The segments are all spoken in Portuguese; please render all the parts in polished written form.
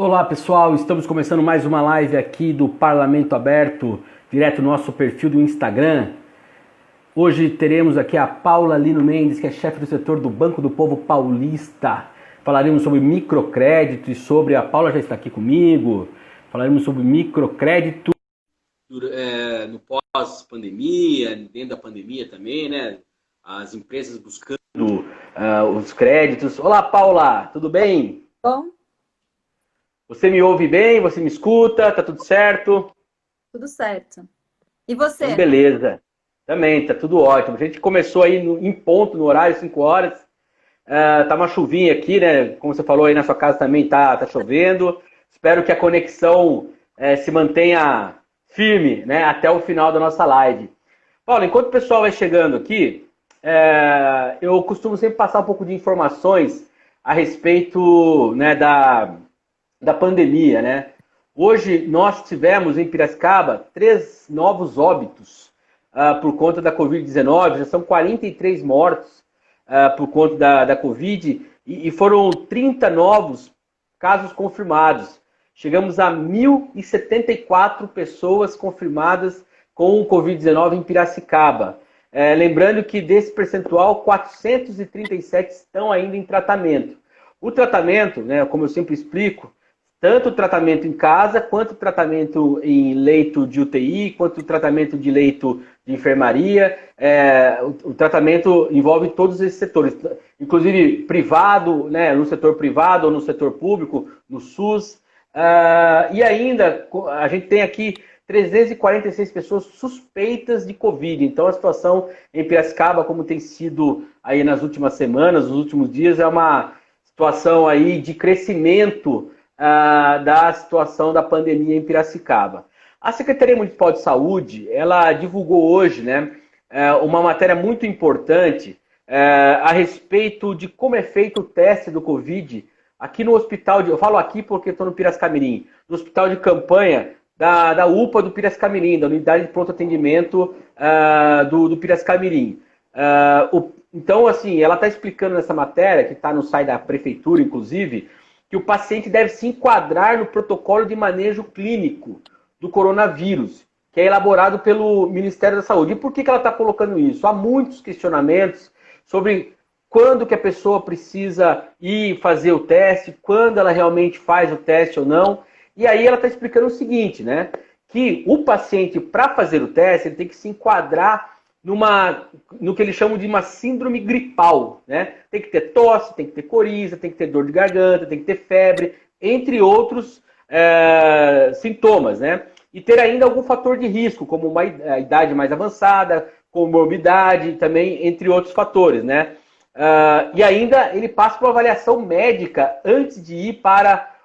Olá pessoal, estamos começando mais uma live aqui do Parlamento Aberto, direto no nosso perfil do Instagram. Hoje teremos aqui a Paula Lino Mendes, que é chefe do setor do Banco do Povo Paulista. Falaremos sobre microcrédito e sobre... A Paula já está aqui comigo. Falaremos sobre microcrédito no pós-pandemia, dentro da pandemia também, né? As empresas buscando os créditos. Olá Paula, tudo bem? Bom, Você me ouve bem? Você me escuta? Tá tudo certo? tudo certo. E Então, você? beleza. Também, tá tudo ótimo. A gente começou aí em ponto, no horário, 5 horas. Tá uma chuvinha aqui, né? Como você falou aí na sua casa também tá chovendo. Espero que a conexão se mantenha firme, né? Até o final da nossa live. Paulo, enquanto o pessoal vai chegando aqui, eu costumo sempre passar um pouco de informações a respeito, né, da pandemia, né? Hoje nós tivemos em Piracicaba 3 novos óbitos por conta da Covid-19, já são 43 mortos por conta da Covid e foram 30 novos casos confirmados. Chegamos a 1.074 pessoas confirmadas com o Covid-19 em Piracicaba. Lembrando que desse percentual, 437 estão ainda em tratamento. O tratamento, né, como eu sempre explico, tanto o tratamento em casa, quanto o tratamento em leito de UTI, quanto o tratamento de leito de enfermaria. O tratamento envolve todos esses setores, inclusive privado, né, no setor privado ou no setor público, no SUS. E ainda, a gente tem aqui 346 pessoas suspeitas de Covid. Então, a situação em Piracicaba, como tem sido aí nas últimas semanas, nos últimos dias, é uma situação aí de crescimento da situação da pandemia em Piracicaba. A Secretaria Municipal de Saúde, ela divulgou hoje, né, uma matéria muito importante a respeito de como é feito o teste do Covid aqui no hospital, eu falo aqui porque estou no Piracicamirim, no hospital de campanha da UPA do Piracicamirim, da Unidade de Pronto Atendimento do Piracicamirim. Então, assim, ela está explicando nessa matéria, que está no site da prefeitura, inclusive, que o paciente deve se enquadrar no protocolo de manejo clínico do coronavírus, que é elaborado pelo Ministério da Saúde. E por que ela está colocando isso? Há muitos questionamentos sobre quando que a pessoa precisa ir fazer o teste, quando ela realmente faz o teste ou não. E aí ela está explicando o seguinte, né? Que o paciente, para fazer o teste, ele tem que se enquadrar no que eles chamam de uma síndrome gripal, né? Tem que ter tosse, tem que ter coriza, tem que ter dor de garganta, tem que ter febre, entre outros sintomas, né? E ter ainda algum fator de risco, como uma idade mais avançada, comorbidade, também, entre outros fatores, né? E ainda ele passa por uma avaliação médica antes de ir para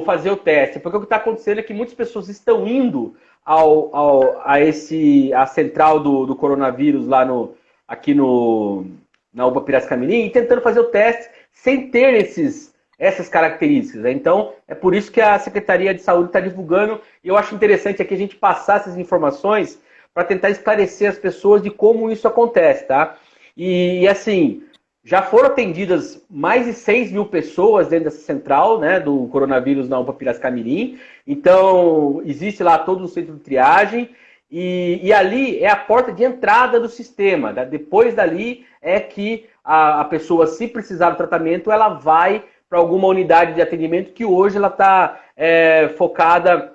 fazer o teste, porque o que está acontecendo é que muitas pessoas estão indo a central do coronavírus lá aqui na UPA Piracicamirim e tentando fazer o teste sem ter essas características, né? Então, é por isso que a Secretaria de Saúde está divulgando, e eu acho interessante aqui a gente passar essas informações para tentar esclarecer as pessoas de como isso acontece, tá? E assim, já foram atendidas mais de 6 mil pessoas dentro dessa central, né, do coronavírus na UPA Piracicamirim. Então, existe lá todo um centro de triagem e ali é a porta de entrada do sistema. Né? Depois dali é que a pessoa, se precisar do tratamento, ela vai para alguma unidade de atendimento que hoje ela está focada.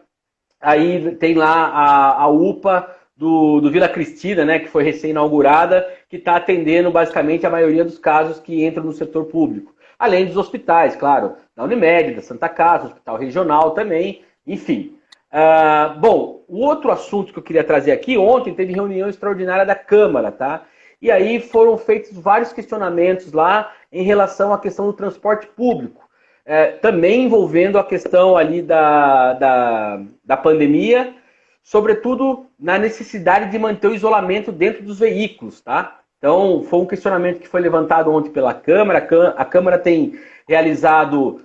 Aí tem lá a UPA do Vila Cristina, né, que foi recém-inaugurada, que está atendendo basicamente a maioria dos casos que entram no setor público. Além dos hospitais, claro, da Unimed, da Santa Casa, Hospital Regional também, enfim. Bom, o outro assunto que eu queria trazer aqui, ontem teve reunião extraordinária da Câmara, tá? E aí foram feitos vários questionamentos lá em relação à questão do transporte público. Também envolvendo a questão ali da pandemia, sobretudo na necessidade de manter o isolamento dentro dos veículos, tá? Então, foi um questionamento que foi levantado ontem pela Câmara. A Câmara tem realizado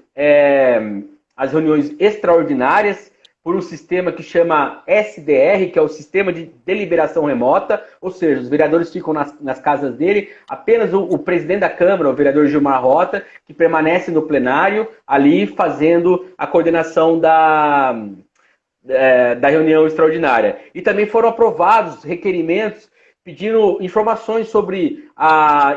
as reuniões extraordinárias por um sistema que chama SDR, que é o Sistema de Deliberação Remota, ou seja, os vereadores ficam nas casas dele, apenas o presidente da Câmara, o vereador Gilmar Rota, que permanece no plenário, ali fazendo a coordenação da reunião extraordinária. E também foram aprovados requerimentos pedindo informações sobre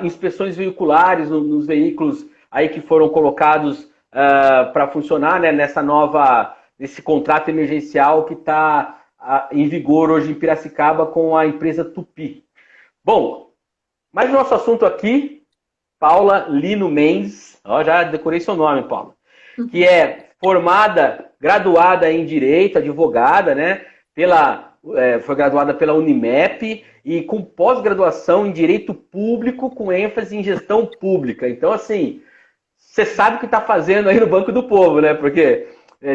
inspeções veiculares nos veículos aí que foram colocados para funcionar, né, nesse contrato emergencial que está em vigor hoje em Piracicaba com a empresa Tupi. Bom, mas o nosso assunto aqui, Paula Lino Mendes, já decorei seu nome, Paula, que é graduada em Direito, advogada, né, foi graduada pela Unimep e com pós-graduação em Direito Público com ênfase em Gestão Pública. Então, assim, você sabe o que está fazendo aí no Banco do Povo, né? Porque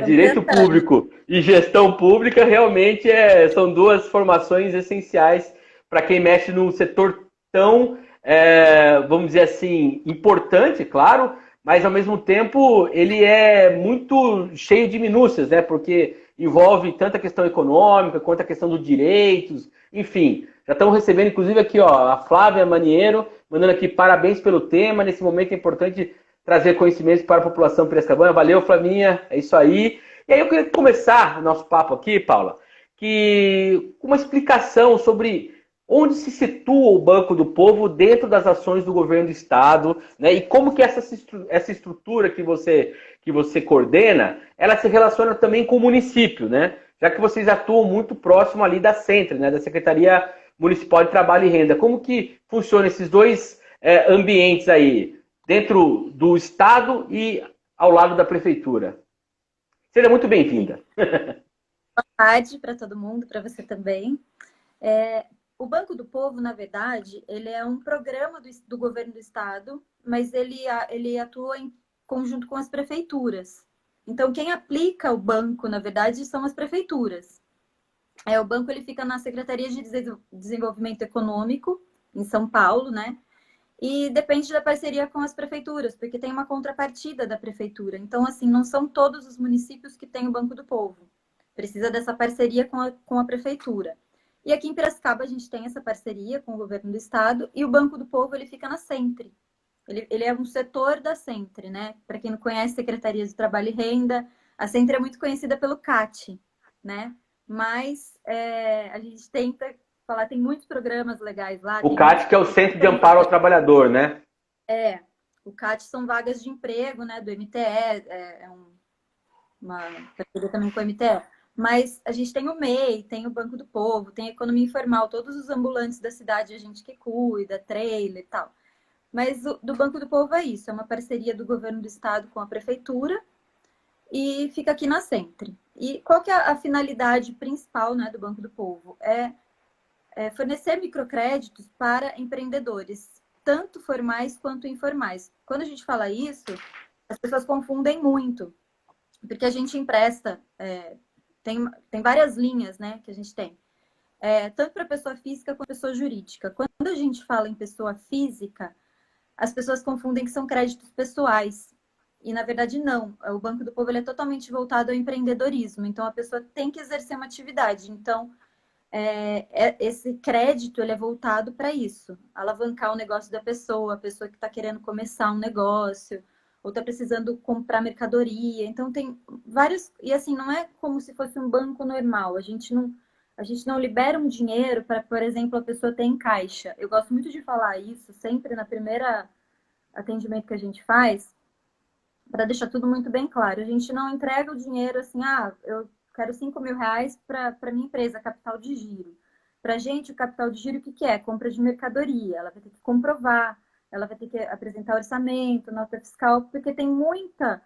Direito Público e Gestão Pública realmente são duas formações essenciais para quem mexe num setor tão, vamos dizer assim, importante, claro, mas ao mesmo tempo ele é muito cheio de minúcias, né? Porque envolve tanto a questão econômica quanto a questão dos direitos, enfim. Já estamos recebendo, inclusive, aqui a Flávia Maniero, mandando aqui parabéns pelo tema. Nesse momento é importante trazer conhecimentos para a população piracicabana. Valeu, Flavinha, é isso aí. E aí eu queria começar o nosso papo aqui, Paula, com uma explicação sobre onde se situa o Banco do Povo dentro das ações do governo do Estado, né? E como que essa estrutura que você coordena, ela se relaciona também com o município, né? Já que vocês atuam muito próximo ali da Centre, né? Da Secretaria Municipal de Trabalho e Renda. Como que funciona esses dois ambientes aí, dentro do Estado e ao lado da Prefeitura? Seja muito bem-vinda. Boa tarde para todo mundo, para você também. O Banco do Povo, na verdade, ele é um programa do governo do Estado, mas ele atua em conjunto com as prefeituras. Então, quem aplica o banco, na verdade, são as prefeituras. O banco ele fica na Secretaria de Desenvolvimento Econômico, em São Paulo, né? E depende da parceria com as prefeituras, porque tem uma contrapartida da prefeitura. Então, assim, não são todos os municípios que têm o Banco do Povo. Precisa dessa parceria com a prefeitura. E aqui em Piracicaba a gente tem essa parceria com o governo do estado e o Banco do Povo ele fica na Centre. Ele é um setor da Centre, né? Para quem não conhece, Secretaria de Trabalho e Renda, a Centre é muito conhecida pelo CAT, né? Mas a gente tenta falar, tem muitos programas legais lá. O CAT, que é o Centro de Amparo ao Trabalhador, né? O CAT são vagas de emprego, né? Do MTE, uma parceria também com o MTE. Mas a gente tem o MEI, tem o Banco do Povo, tem a economia informal, todos os ambulantes da cidade, a gente que cuida, trailer e tal. Mas do Banco do Povo é isso, é uma parceria do governo do estado com a prefeitura e fica aqui na Centre. E qual que é a finalidade principal, né, do Banco do Povo? É fornecer microcréditos para empreendedores, tanto formais quanto informais. Quando a gente fala isso, as pessoas confundem muito, porque a gente empresta... Tem várias linhas, né, que a gente tem. Tanto para pessoa física quanto pessoa jurídica. Quando a gente fala em pessoa física, as pessoas confundem que são créditos pessoais. E, na verdade, não. O Banco do Povo ele é totalmente voltado ao empreendedorismo. Então, a pessoa tem que exercer uma atividade. Então, esse crédito ele é voltado para isso. Alavancar o negócio da pessoa, a pessoa que está querendo começar um negócio, ou está precisando comprar mercadoria. Então, tem vários... E, assim, não é como se fosse um banco normal. A gente não libera um dinheiro para, por exemplo, a pessoa ter em caixa. Eu gosto muito de falar isso sempre na primeira atendimento que a gente faz, para deixar tudo muito bem claro. A gente não entrega o dinheiro assim, eu quero 5 mil reais para minha empresa, capital de giro. Para a gente, o capital de giro, o que é? Compra de mercadoria. Ela vai ter que comprovar, ela vai ter que apresentar orçamento, nota fiscal, porque tem muitas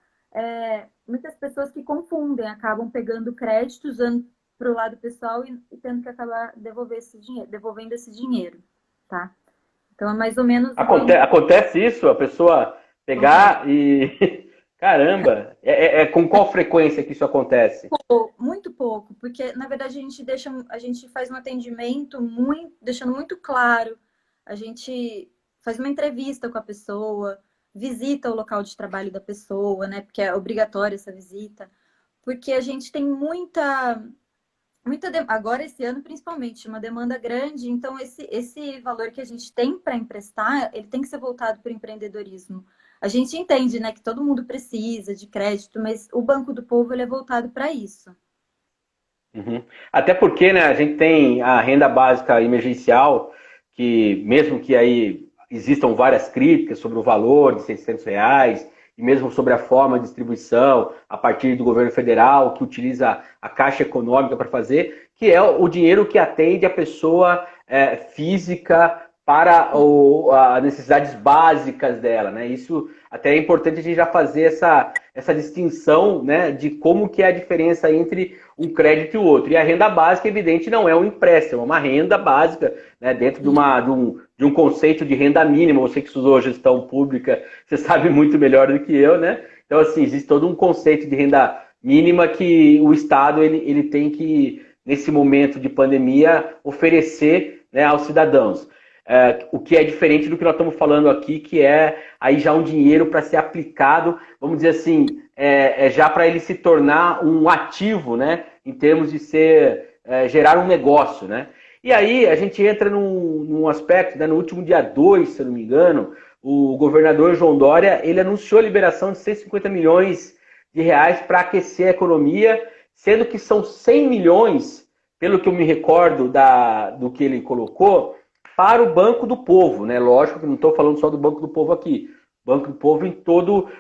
pessoas que confundem, acabam pegando crédito, usando para o lado pessoal e tendo que acabar devolvendo esse dinheiro, tá? Então, é mais ou menos... Acontece isso? A pessoa pegar e... Caramba! Com qual frequência que isso acontece? Muito pouco, porque, na verdade, a gente faz um atendimento deixando muito claro, a gente faz uma entrevista com a pessoa, visita o local de trabalho da pessoa, né? Porque é obrigatória essa visita. porque a gente tem agora esse ano principalmente, uma demanda grande, então esse valor que a gente tem para emprestar, ele tem que ser voltado para o empreendedorismo. A gente entende, né, que todo mundo precisa de crédito, mas o Banco do Povo ele é voltado para isso. Uhum. Até porque, né, a gente tem a renda básica emergencial, que mesmo que aí existam várias críticas sobre o valor de R$ 600, e mesmo sobre a forma de distribuição a partir do governo federal, que utiliza a Caixa Econômica para fazer, que é o dinheiro que atende a pessoa física para as necessidades básicas dela, né? Isso até é importante a gente já fazer essa distinção, né, de como que é a diferença entre um crédito e o outro. E a renda básica, evidente, não é um empréstimo, é uma renda básica, né, dentro de um conceito de renda mínima. Você que estudou gestão pública, você sabe muito melhor do que eu, né? Então, assim, existe todo um conceito de renda mínima que o Estado ele tem que, nesse momento de pandemia, oferecer, né, aos cidadãos. O que é diferente do que nós estamos falando aqui, que é aí já um dinheiro para ser aplicado, vamos dizer assim, já para ele se tornar um ativo, né, em termos de gerar um negócio, né? E aí a gente entra num aspecto, né, no último dia 2, se eu não me engano, o governador João Dória, ele anunciou a liberação de 150 milhões de reais para aquecer a economia, sendo que são 100 milhões, pelo que eu me recordo do que ele colocou, para o Banco do Povo, né? Lógico que não estou falando só do Banco do Povo aqui, Banco do Povo em todo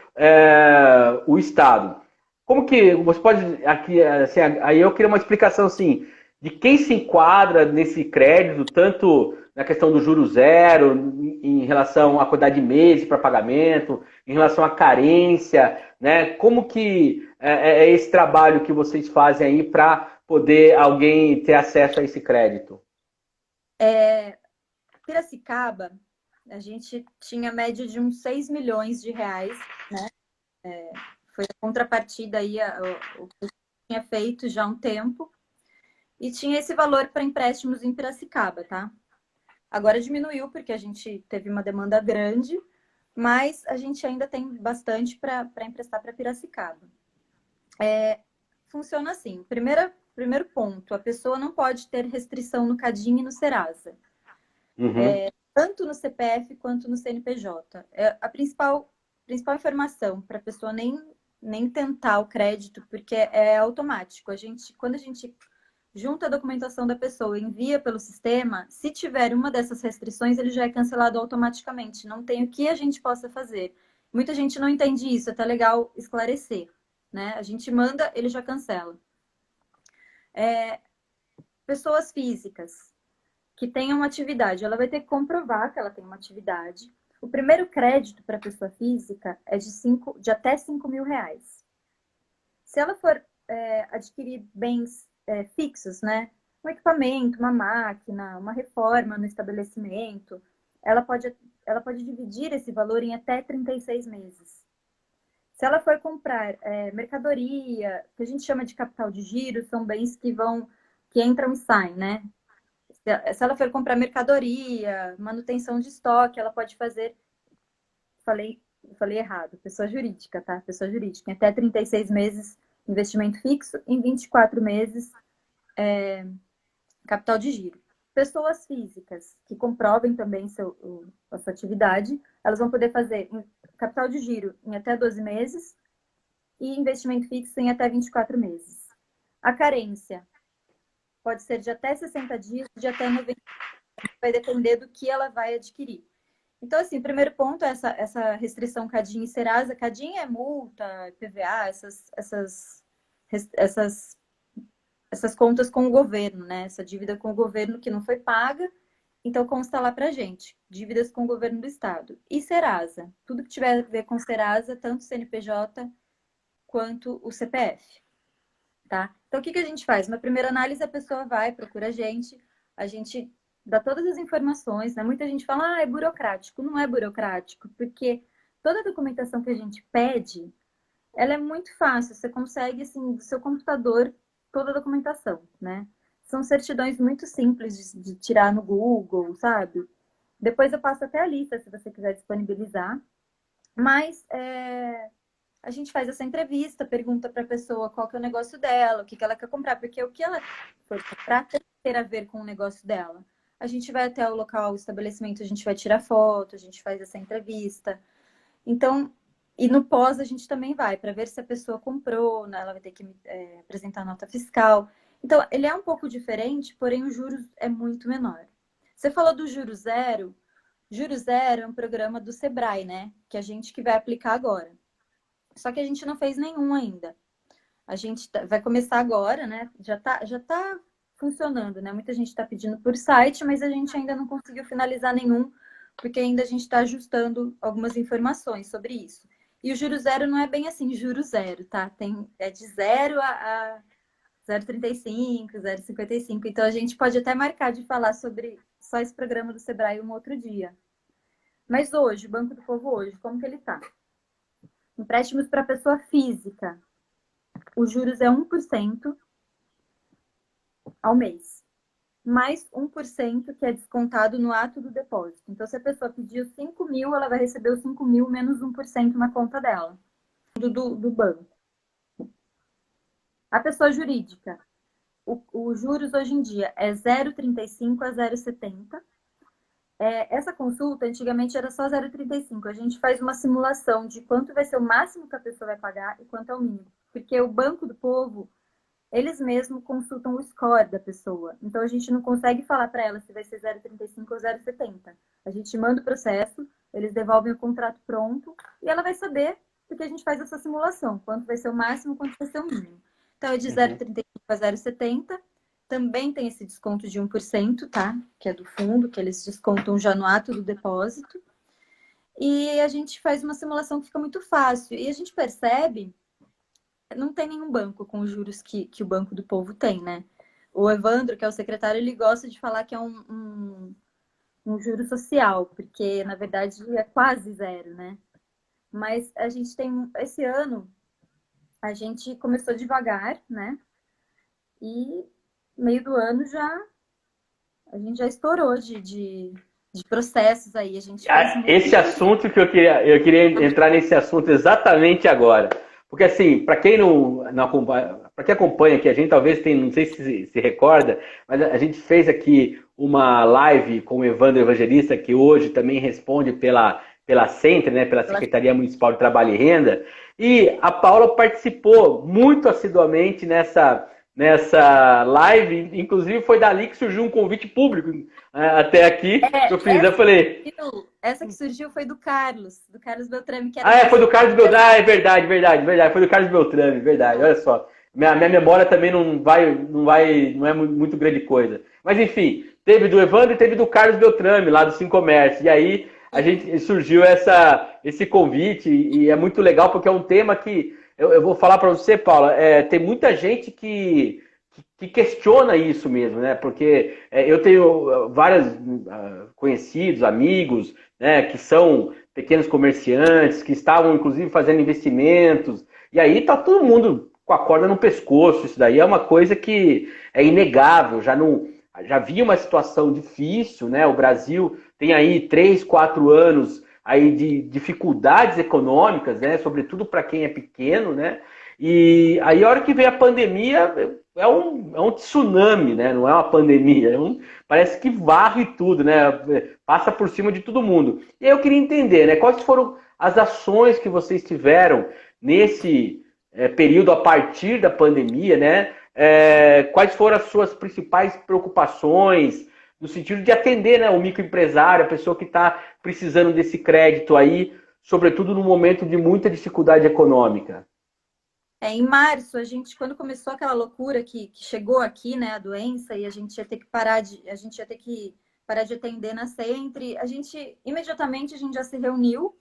o estado. Como que você pode aqui, assim, aí eu queria uma explicação assim, de quem se enquadra nesse crédito, tanto na questão do juro zero, em relação à quantidade de meses para pagamento, em relação à carência, né? Como que é esse trabalho que vocês fazem aí para poder alguém ter acesso a esse crédito? Piracicaba, a gente tinha média de uns 6 milhões de reais, né? Foi a contrapartida aí, o que eu tinha feito já há um tempo. E tinha esse valor para empréstimos em Piracicaba, tá? Agora diminuiu porque a gente teve uma demanda grande, mas a gente ainda tem bastante para emprestar para Piracicaba. Funciona assim: primeiro ponto, a pessoa não pode ter restrição no Cadinho e no Serasa, Uhum. tanto no CPF quanto no CNPJ. A principal informação para a pessoa nem tentar o crédito, porque é automático. Quando a gente junta a documentação da pessoa e envia pelo sistema, se tiver uma dessas restrições, ele já é cancelado automaticamente. Não tem o que a gente possa fazer. Muita gente não entende isso, é até legal esclarecer, né? A gente manda, ele já cancela. Pessoas físicas que tenham uma atividade, ela vai ter que comprovar que ela tem uma atividade. O primeiro crédito para pessoa física é de até 5 mil reais. Se ela for adquirir bens fixos, né? Um equipamento, uma máquina, uma reforma no estabelecimento, ela pode dividir esse valor em até 36 meses. Se ela for comprar mercadoria, que a gente chama de capital de giro, são bens que entram e saem, né? Se ela for comprar mercadoria, manutenção de estoque, ela pode fazer. Falei errado, pessoa jurídica, tá? Pessoa jurídica, em até 36 meses investimento fixo, em 24 meses capital de giro. Pessoas físicas que comprovem também a sua atividade, elas vão poder fazer capital de giro em até 12 meses e investimento fixo em até 24 meses. A carência pode ser de até 60 dias, de até 90 dias, vai depender do que ela vai adquirir. Então, assim, o primeiro ponto é essa restrição CADIM e Serasa. CADIM é multa, PVA, essas contas com o governo, né? Essa dívida com o governo que não foi paga, então consta lá pra gente, dívidas com o governo do estado. E Serasa, tudo que tiver a ver com Serasa, tanto o CNPJ quanto o CPF, tá? Então, o que a gente faz? Na primeira análise, a pessoa vai, procura a gente dá todas as informações, né? Muita gente fala, é burocrático. Não é burocrático, porque toda a documentação que a gente pede, ela é muito fácil. Você consegue, assim, do seu computador, toda a documentação, né? São certidões muito simples de tirar no Google, sabe? Depois eu passo até a lista, se você quiser disponibilizar. Mas a gente faz essa entrevista, pergunta para a pessoa qual que é o negócio dela, o que que ela quer comprar, porque o que ela for comprar tem que ter a ver com o negócio dela. A gente vai até o local, o estabelecimento, a gente vai tirar foto, a gente faz essa entrevista. Então, e no pós a gente também vai para ver se a pessoa comprou, né? Ela vai ter que apresentar nota fiscal. Então, ele é um pouco diferente, porém o juros é muito menor. Você falou do Juro Zero. Juro Zero é um programa do Sebrae, né? Que a gente que vai aplicar agora. Só que a gente não fez nenhum ainda. A gente vai começar agora, né? Já tá funcionando, né? Muita gente está pedindo por site, mas a gente ainda não conseguiu finalizar nenhum, porque ainda a gente está ajustando algumas informações sobre isso. E o juro zero não é bem assim, juro zero, tá? É de 0 a 0,35, 0,55. Então a gente pode até marcar de falar sobre só esse programa do Sebrae um outro dia. Mas hoje, o Banco do Povo hoje, como que ele tá? Empréstimos para pessoa física. Os juros é 1% ao mês. Mais 1% que é descontado no ato do depósito. Então, se a pessoa pediu 5 mil, ela vai receber os 5 mil menos 1% na conta dela, do banco. A pessoa jurídica, os juros hoje em dia é 0,35 a 0,70. Essa consulta, antigamente, era só 0,35. A gente faz uma simulação de quanto vai ser o máximo que a pessoa vai pagar e quanto é o mínimo. Porque o Banco do Povo, eles mesmos consultam o score da pessoa. Então, a gente não consegue falar para ela se vai ser 0,35 ou 0,70. A gente manda o processo, eles devolvem o contrato pronto e ela vai saber, porque a gente faz essa simulação, quanto vai ser o máximo, quanto vai ser o mínimo. Então, é de 0,35 a 0,70. Também tem esse desconto de 1%, tá? Que é do fundo, que eles descontam já no ato do depósito. E a gente faz uma simulação que fica muito fácil. E a gente percebe, não tem nenhum banco com os juros que o Banco do Povo tem, né? O Evandro, que é o secretário, ele gosta de falar que é um juro social, porque, na verdade, é quase zero, né? Mas a gente tem, esse ano, a gente começou devagar, né? E meio do ano a gente já estourou de processos aí. A gente fez muito. Esse assunto que eu queria entrar nesse assunto exatamente agora. Porque assim, para quem não acompanha, para quem acompanha aqui, a gente talvez tenha, não sei se recorda, mas a gente fez aqui uma live com o Evandro Evangelista, que hoje também responde pela Centre, né, pela Secretaria Municipal de Trabalho e Renda, e a Paula participou muito assiduamente nessa live, inclusive foi dali que surgiu um convite público até aqui, que eu fiz, eu falei... Essa que surgiu foi do Carlos Beltrame, que era... foi do Carlos Beltrame, é verdade, foi do Carlos Beltrame, verdade, olha só. Minha memória também não é muito grande coisa. Mas enfim, teve do Evandro e teve do Carlos Beltrame, lá do Sim Comércio, e aí a gente surgiu esse convite, e é muito legal, porque é um tema que eu vou falar para você, Paula, tem muita gente que questiona isso mesmo, né? Porque eu tenho vários conhecidos, amigos, né, que são pequenos comerciantes, que estavam, inclusive, fazendo investimentos, e aí tá todo mundo com a corda no pescoço. Isso daí é uma coisa que é inegável, já havia uma situação difícil, né? O Brasil tem aí 3, 4 anos aí de dificuldades econômicas, né? Sobretudo para quem é pequeno, né? E aí a hora que veio a pandemia é um tsunami, né? Não é uma pandemia, parece que varre tudo, né? Passa por cima de todo mundo. E aí eu queria entender, né? Quais foram as ações que vocês tiveram nesse período a partir da pandemia, né? Quais foram as suas principais preocupações no sentido de atender, né, o microempresário, a pessoa que está precisando desse crédito aí, sobretudo no momento de muita dificuldade econômica? Em março, quando começou aquela loucura que chegou aqui, né, a doença, e a gente ia ter que parar de atender na Centre, imediatamente a gente já se reuniu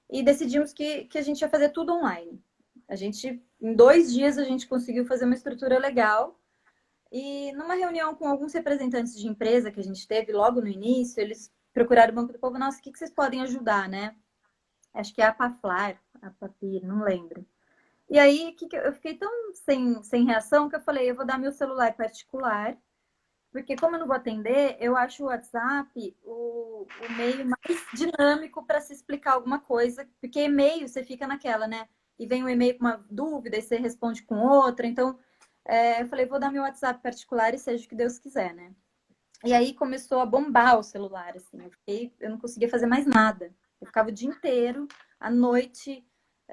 e decidimos que a gente ia fazer tudo online. Em 2 dias, a gente conseguiu fazer uma estrutura legal. E numa reunião com alguns representantes de empresa que a gente teve logo no início, eles procuraram o Banco do Povo. Nossa, o que vocês podem ajudar, né? Acho que é a Paflar, a Papir, não lembro. E aí, eu fiquei tão sem reação que eu falei, eu vou dar meu celular particular, porque como eu não vou atender, eu acho o WhatsApp o meio mais dinâmico para se explicar alguma coisa, porque e-mail você fica naquela, né? e vem um e-mail com uma dúvida e você responde com outra. Então, eu falei, vou dar meu WhatsApp particular e seja o que Deus quiser, né? E aí começou a bombar o celular, assim. Eu não conseguia fazer mais nada. Eu ficava o dia inteiro, à noite,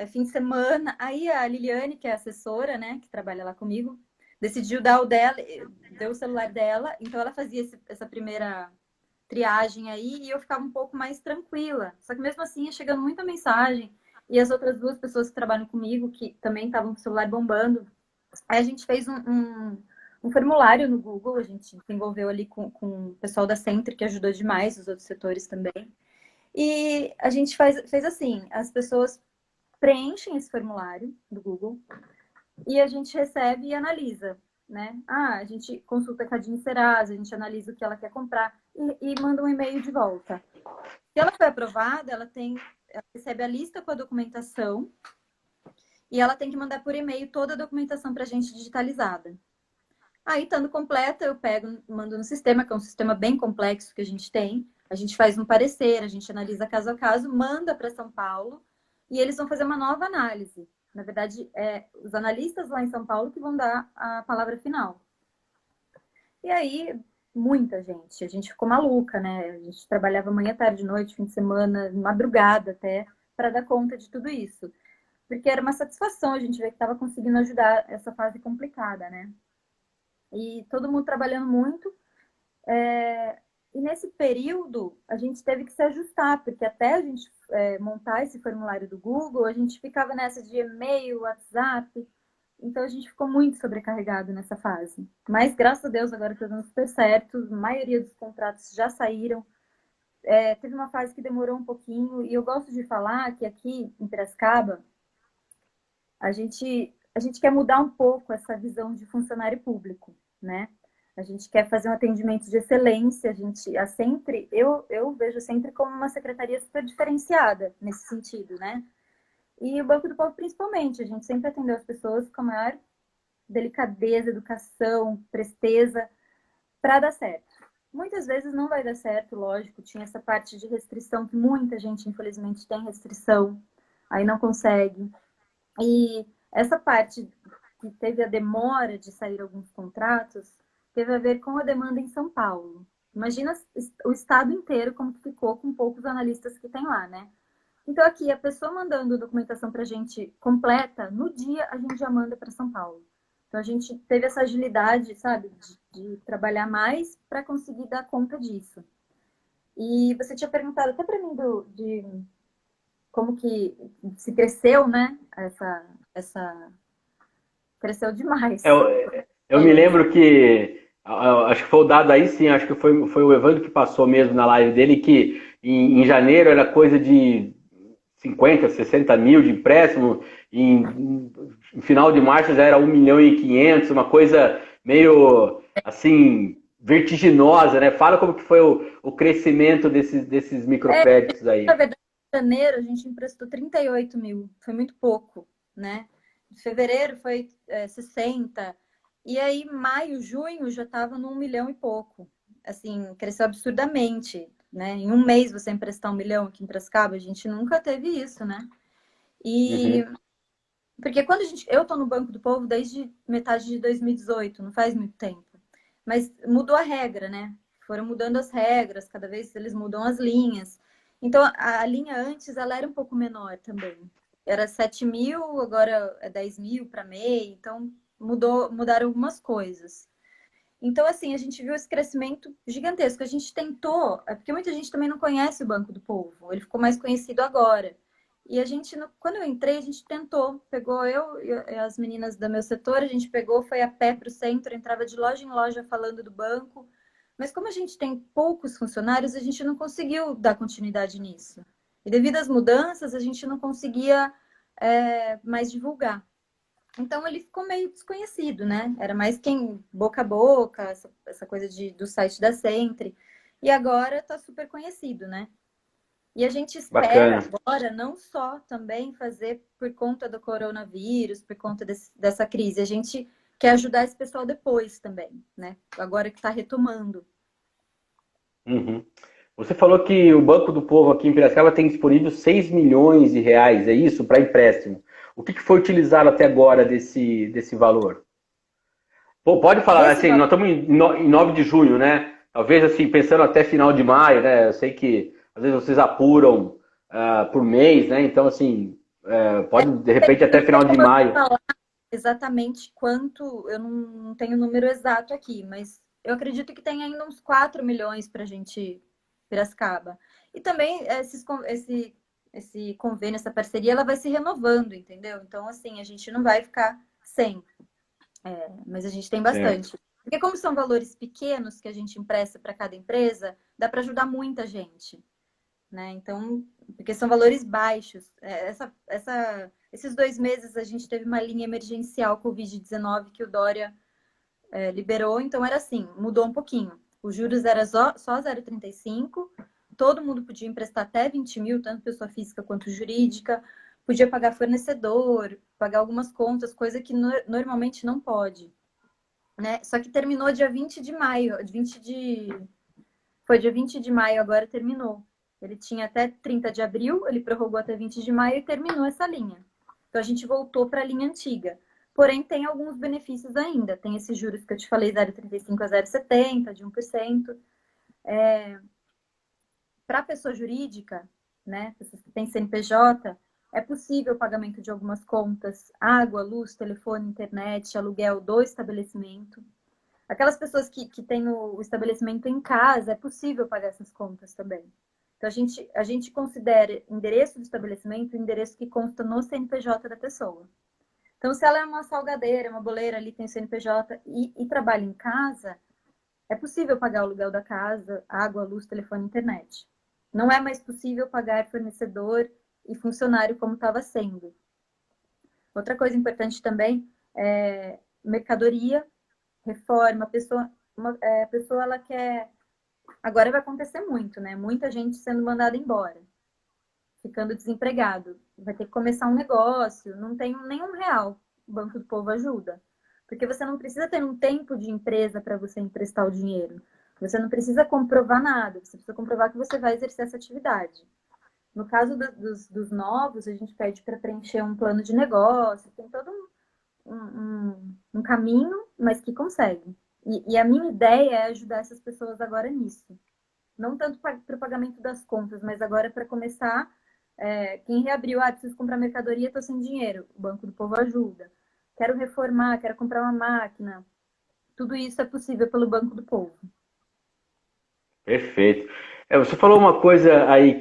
fim de semana. Aí a Liliane, que é assessora, né, que trabalha lá comigo, decidiu dar o dela, deu o celular dela. Então ela fazia essa primeira triagem aí e eu ficava um pouco mais tranquila. Só que mesmo assim ia chegando muita mensagem. E as outras duas pessoas que trabalham comigo, que também estavam com o celular bombando. Aí a gente fez um formulário no Google, a gente desenvolveu ali com o pessoal da Centro, que ajudou demais, os outros setores também. E a gente fez assim, as pessoas preenchem esse formulário do Google e a gente recebe e analisa, né? A gente consulta com a Jean Serasa, a gente analisa o que ela quer comprar e manda um e-mail de volta. Se ela foi aprovada, ela recebe a lista com a documentação e ela tem que mandar por e-mail toda a documentação para a gente digitalizada. Aí, estando completa, eu pego, mando no sistema, que é um sistema bem complexo que a gente tem. A gente faz um parecer, a gente analisa caso a caso, manda para São Paulo e eles vão fazer uma nova análise. Na verdade, os analistas lá em São Paulo que vão dar a palavra final. E aí, muita gente. A gente ficou maluca, né? A gente trabalhava manhã, tarde, noite, fim de semana, madrugada até, para dar conta de tudo isso. Porque era uma satisfação a gente ver que estava conseguindo ajudar essa fase complicada, né? E todo mundo trabalhando muito. E nesse período, a gente teve que se ajustar, porque até a gente montar esse formulário do Google, a gente ficava nessa de e-mail, WhatsApp. Então, a gente ficou muito sobrecarregado nessa fase. Mas, graças a Deus, agora está dando super certo. A maioria dos contratos já saíram. Teve uma fase que demorou um pouquinho. E eu gosto de falar que aqui, em Piracicaba, a gente quer mudar um pouco essa visão de funcionário público, né? A gente quer fazer um atendimento de excelência. Eu vejo a Sempre como uma secretaria super diferenciada nesse sentido, né? E o Banco do Povo, principalmente, a gente sempre atendeu as pessoas com a maior delicadeza, educação, presteza, para dar certo. Muitas vezes não vai dar certo, lógico, tinha essa parte de restrição, que muita gente, infelizmente, tem restrição, aí não consegue. E essa parte que teve a demora de sair alguns contratos, teve a ver com a demanda em São Paulo. Imagina o estado inteiro como ficou com poucos analistas que tem lá, né? Então, aqui, a pessoa mandando documentação para a gente completa, no dia a gente já manda para São Paulo. Então, a gente teve essa agilidade, sabe, de trabalhar mais para conseguir dar conta disso. E você tinha perguntado até para mim de como que se cresceu, né? Cresceu demais. Eu me lembro que, acho que foi o dado aí sim, acho que foi o Evandro que passou mesmo na live dele, que em janeiro era coisa de 50, 60 mil de empréstimo, em final de março já era 1.500.000, uma coisa meio assim vertiginosa, né? Fala como que foi o crescimento desses microcréditos aí. Na verdade, em janeiro a gente emprestou 38 mil, foi muito pouco, né? Em fevereiro foi 60, e aí maio, junho já estava no 1 milhão e pouco. Assim, cresceu absurdamente, né? Em um mês você emprestar 1 milhão aqui em Piracicaba, a gente nunca teve isso, né? E porque quando eu tô no Banco do Povo desde metade de 2018, não faz muito tempo. Mas mudou a regra, né? Foram mudando as regras, cada vez eles mudam as linhas. Então, a linha antes, ela era um pouco menor também. Era 7 mil, agora é 10 mil para MEI. Então, mudaram algumas coisas. Então, assim, a gente viu esse crescimento gigantesco. A gente tentou, porque muita gente também não conhece o Banco do Povo. Ele ficou mais conhecido agora. E a gente, quando eu entrei, a gente tentou. Pegou eu e as meninas do meu setor, a gente pegou, foi a pé para o centro, entrava de loja em loja falando do banco. Mas como a gente tem poucos funcionários, a gente não conseguiu dar continuidade nisso. E devido às mudanças, a gente não conseguia mais divulgar. Então ele ficou meio desconhecido, né? Era mais quem boca a boca, essa coisa do site da Sempre. E agora está super conhecido, né? E a gente espera agora não só também fazer por conta do coronavírus, por conta dessa crise. A gente quer ajudar esse pessoal depois também, né? Agora que está retomando. Você falou que o Banco do Povo aqui em Piracicaba tem disponível 6 milhões de reais, é isso? Para empréstimo. O que foi utilizado até agora desse valor? Pô, pode falar, Desse assim, nós estamos em 9 de junho, né? Talvez, assim, pensando até final de maio, né? Eu sei que às vezes vocês apuram por mês, né? Então, assim, pode, de repente, até não tem final de como eu maio. falar exatamente quanto, eu não tenho o número exato aqui, mas eu acredito que tem ainda uns 4 milhões para a gente, Piracicaba. E também esse convênio, essa parceria, ela vai se renovando, entendeu? Então, assim, a gente não vai ficar sem, mas a gente tem Certo. bastante. Porque como são valores pequenos que a gente empresta para cada empresa, dá para ajudar muita gente, né? Então, porque são valores baixos. Esses 2 meses a gente teve uma linha emergencial Covid-19 que o Dória liberou, então era assim, mudou um pouquinho. Os juros era só 0,35, todo mundo podia emprestar até 20 mil, tanto pessoa física quanto jurídica, podia pagar fornecedor, pagar algumas contas, coisa que normalmente não pode, né? Só que terminou dia 20 de maio, foi dia 20 de maio, agora terminou. Ele tinha até 30 de abril, ele prorrogou até 20 de maio e terminou essa linha. Então a gente voltou para a linha antiga. Porém, tem alguns benefícios ainda. Tem esses juros que eu te falei, 0,35 a 0,70, de 1%. Para a pessoa jurídica, né, pessoas que têm CNPJ, é possível o pagamento de algumas contas, água, luz, telefone, internet, aluguel do estabelecimento. Aquelas pessoas que têm o estabelecimento em casa, é possível pagar essas contas também. Então, a gente considera endereço do estabelecimento o endereço que consta no CNPJ da pessoa. Então, se ela é uma salgadeira, uma boleira, ali tem o CNPJ e trabalha em casa, é possível pagar o aluguel da casa, água, luz, telefone, internet. Não é mais possível pagar fornecedor e funcionário como estava sendo. Outra coisa importante também é mercadoria, reforma, a pessoa ela quer. Agora vai acontecer muito, né? Muita gente sendo mandada embora, ficando desempregado. Vai ter que começar um negócio, não tem nenhum real. O Banco do Povo ajuda. Porque você não precisa ter um tempo de empresa para você emprestar o dinheiro. Você não precisa comprovar nada, você precisa comprovar que você vai exercer essa atividade. No caso dos novos, a gente pede para preencher um plano de negócio, tem todo um caminho, mas que consegue. E a minha ideia é ajudar essas pessoas agora nisso. Não tanto para o pagamento das contas, mas agora para começar. Quem reabriu, preciso comprar mercadoria, estou sem dinheiro. O Banco do Povo ajuda. Quero reformar, quero comprar uma máquina. Tudo isso é possível pelo Banco do Povo. Perfeito. Você falou uma coisa aí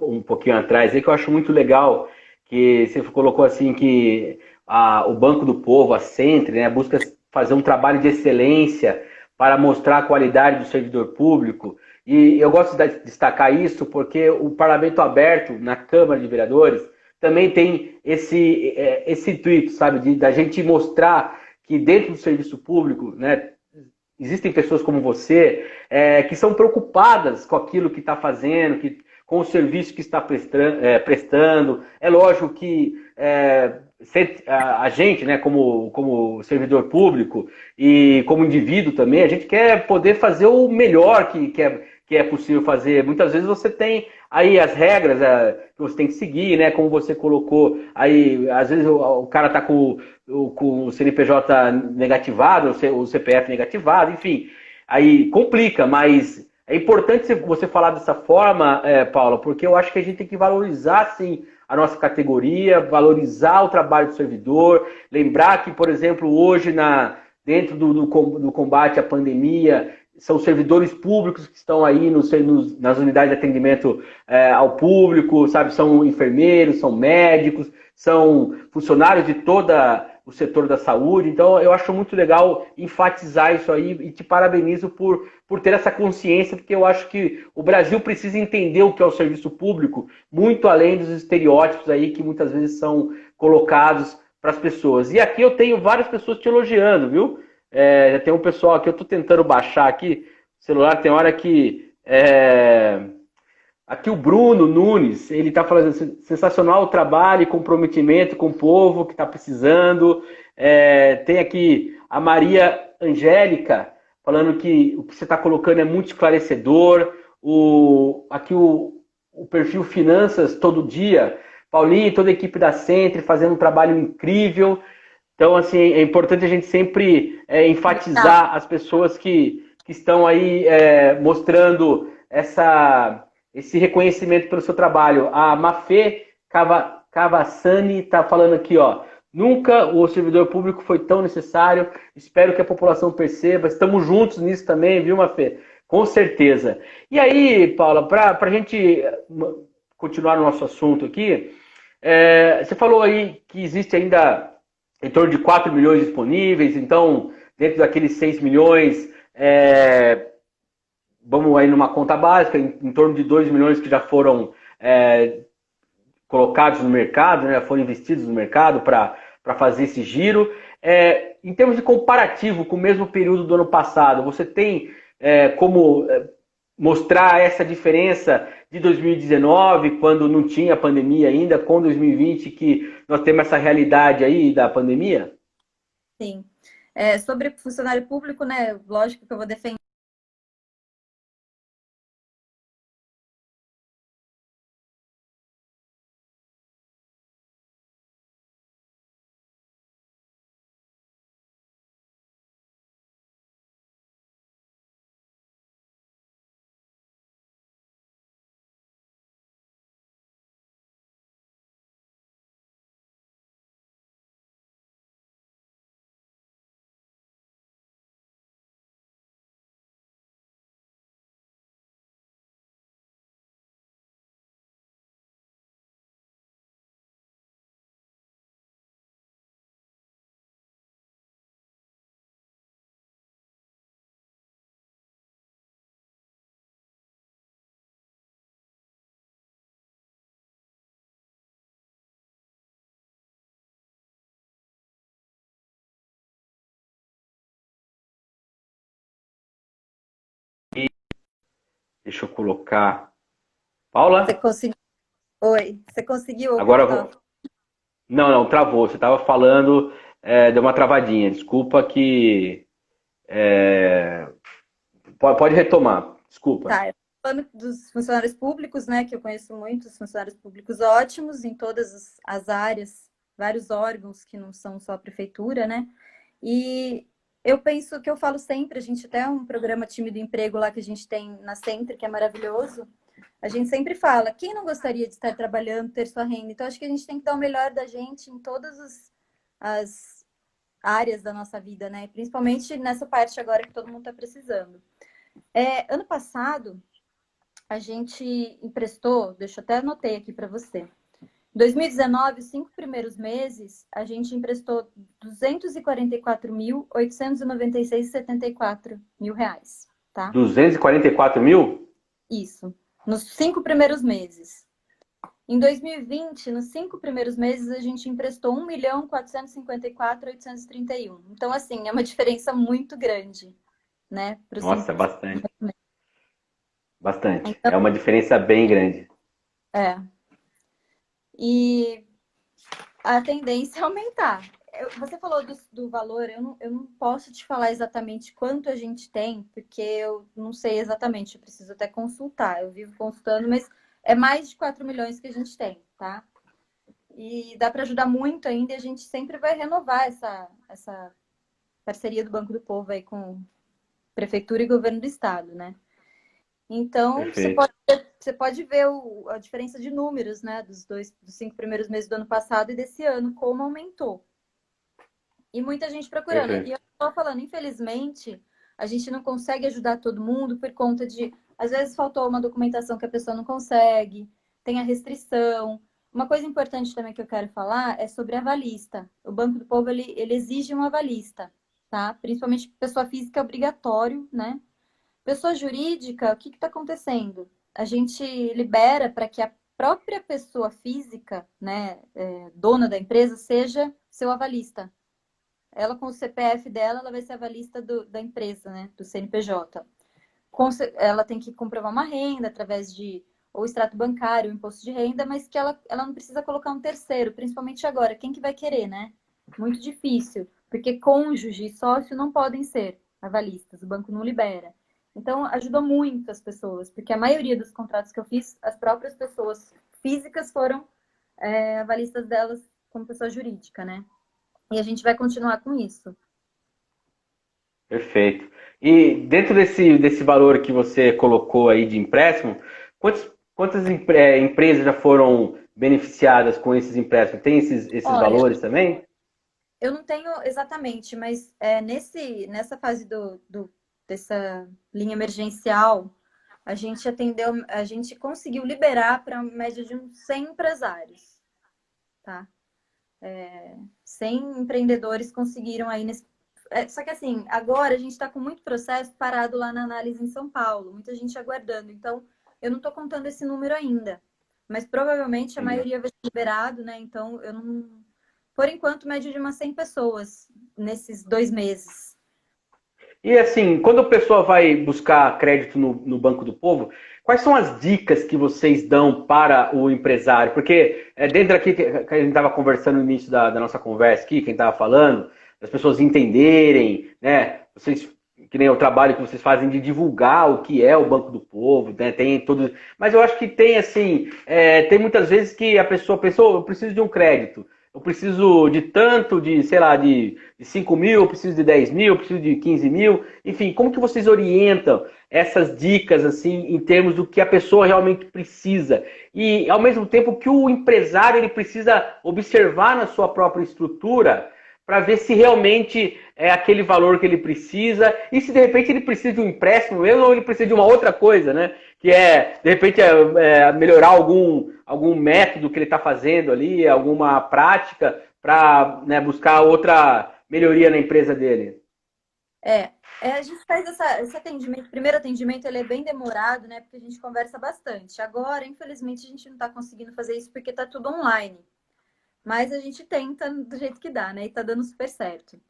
um pouquinho atrás aí que eu acho muito legal, que você colocou assim que o Banco do Povo, a Centre, né, busca fazer um trabalho de excelência para mostrar a qualidade do servidor público. E eu gosto de destacar isso porque o Parlamento Aberto, na Câmara de Vereadores, também tem esse intuito, sabe, da gente mostrar que dentro do serviço público, né, existem pessoas como você que são preocupadas com aquilo que está fazendo, com o serviço que está prestando. É lógico que a gente, né, como servidor público e como indivíduo também, a gente quer poder fazer o melhor que é possível fazer. Muitas vezes você tem aí as regras que você tem que seguir, né? Como você colocou aí, às vezes o cara está com o CNPJ negativado, o CPF negativado, enfim, aí complica, mas é importante você falar dessa forma, Paula, porque eu acho que a gente tem que valorizar, sim, a nossa categoria, valorizar o trabalho do servidor, lembrar que, por exemplo, hoje dentro do combate à pandemia, são servidores públicos que estão aí nas unidades de atendimento ao público, sabe? São enfermeiros, são médicos, são funcionários de todo o setor da saúde. Então, eu acho muito legal enfatizar isso aí e te parabenizo por ter essa consciência, porque eu acho que o Brasil precisa entender o que é o serviço público, muito além dos estereótipos aí que muitas vezes são colocados para as pessoas. E aqui eu tenho várias pessoas te elogiando, viu? Tem um pessoal aqui, eu estou tentando baixar aqui, o celular tem hora que... Aqui o Bruno Nunes, ele está falando sensacional o trabalho e comprometimento com o povo que está precisando. Tem aqui a Maria Angélica falando que o que você está colocando é muito esclarecedor. Aqui o perfil Finanças Todo Dia Paulinho e toda a equipe da Centre fazendo um trabalho incrível. Então, assim, é importante a gente sempre enfatizar as pessoas que estão aí mostrando esse reconhecimento pelo seu trabalho. A Mafê Cavassani está falando aqui, ó. Nunca o servidor público foi tão necessário. Espero que a população perceba. Estamos juntos nisso também, viu, Mafê? Com certeza. E aí, Paula, para a gente continuar no nosso assunto aqui, você falou aí que existe ainda em torno de 4 milhões disponíveis, então, dentro daqueles 6 milhões, vamos aí numa conta básica, em torno de 2 milhões que já foram colocados no mercado, né, foram investidos no mercado para fazer esse giro. Em termos de comparativo com o mesmo período do ano passado, você tem como mostrar essa diferença de 2019, quando não tinha pandemia ainda, com 2020, que nós temos essa realidade aí da pandemia? Sim. Sobre funcionário público, né? Lógico que eu vou defender. Deixa eu colocar. Você Paula? conseguiu? Oi, você conseguiu ouvir o que eu Agora, estava não, travou. Você estava falando, deu uma travadinha. Desculpa que. Pode retomar. Desculpa. Tá, falando dos funcionários públicos, né, que eu conheço muitos funcionários públicos ótimos em todas as áreas, vários órgãos que não são só a prefeitura, né? E eu penso que eu falo sempre, a gente até um programa Time do Emprego lá que a gente tem na Centro, que é maravilhoso. A gente sempre fala, quem não gostaria de estar trabalhando, ter sua renda? Então, acho que a gente tem que dar o melhor da gente em todas as áreas da nossa vida, né? Principalmente nessa parte agora que todo mundo está precisando. Ano passado, a gente emprestou, deixa eu até anotei aqui para você. Em 2019, os 5 primeiros meses, a gente emprestou 244.896,74 mil reais, tá? 244 mil? Isso, nos 5 primeiros meses. Em 2020, nos 5 primeiros meses, a gente emprestou 1.454.831. Então, assim, é uma diferença muito grande, né? Nossa, bastante. Bastante. Então, É uma diferença bem grande. é. E a tendência é aumentar. Você falou do valor, eu não posso te falar exatamente quanto a gente tem, porque eu não sei exatamente, eu preciso até consultar. Eu vivo consultando, mas é mais de 4 milhões que a gente tem, tá? E dá para ajudar muito ainda e a gente sempre vai renovar essa parceria do Banco do Povo aí com Prefeitura e Governo do Estado, né? Então, Perfeito. você pode ver a diferença de números, né? Dos 5 primeiros meses do ano passado e desse ano, como aumentou. E muita gente procurando. E Perfeito. eu estou falando, infelizmente, a gente não consegue ajudar todo mundo por conta de, às vezes, faltou uma documentação que a pessoa não consegue, tem a restrição. Uma coisa importante também que eu quero falar é sobre a avalista. O Banco do Povo, ele exige uma avalista, tá? Principalmente pessoa física é obrigatório, né? Pessoa jurídica, o que está acontecendo? A gente libera para que a própria pessoa física, né, dona da empresa, seja seu avalista. Ela, com o CPF dela, ela vai ser avalista da empresa, né, do CNPJ. Ela tem que comprovar uma renda através de ou extrato bancário, ou imposto de renda, mas que ela não precisa colocar um terceiro, principalmente agora. Quem que vai querer, né? Muito difícil, porque cônjuge e sócio não podem ser avalistas, o banco não libera. Então, ajudou muito as pessoas, porque a maioria dos contratos que eu fiz, as próprias pessoas físicas foram avalistas delas como pessoa jurídica, né? E a gente vai continuar com isso. Perfeito. E dentro desse valor que você colocou aí de empréstimo, quantas empresas já foram beneficiadas com esses empréstimos? Tem esses Olha, valores também? eu não tenho exatamente, mas nessa fase dessa linha emergencial, a gente conseguiu liberar para média de uns 100 empresários, tá? 100 empreendedores conseguiram aí nesse. Só que assim, agora a gente está com muito processo parado lá na análise em São Paulo, muita gente aguardando. Então, eu não estou contando esse número ainda. Mas provavelmente a Entendi. maioria vai ser liberado, né? Então, eu não. Por enquanto, média de umas 100 pessoas nesses 2 meses. E assim, quando a pessoa vai buscar crédito no Banco do Povo, quais são as dicas que vocês dão para o empresário? Porque dentro aqui que a gente estava conversando no início da nossa conversa aqui, quem estava falando, as pessoas entenderem, né? Vocês, que nem o trabalho que vocês fazem de divulgar o que é o Banco do Povo, né? Tem todo. Mas eu acho que tem assim, tem muitas vezes que a pessoa pensou, eu preciso de um crédito. Eu preciso de tanto, sei lá, de 5 mil, eu preciso de 10 mil, eu preciso de 15 mil. Enfim, como que vocês orientam essas dicas, assim, em termos do que a pessoa realmente precisa? E, ao mesmo tempo, que o empresário ele precisa observar na sua própria estrutura para ver se realmente é aquele valor que ele precisa e se de repente ele precisa de um empréstimo mesmo ou ele precisa de uma outra coisa, né? Que de repente, melhorar algum método que ele está fazendo ali, alguma prática para, né, buscar outra melhoria na empresa dele. A gente faz esse atendimento, o primeiro atendimento, ele é bem demorado, né? Porque a gente conversa bastante. Agora, infelizmente, a gente não está conseguindo fazer isso porque está tudo online. Mas a gente tenta do jeito que dá, né? E tá dando super certo.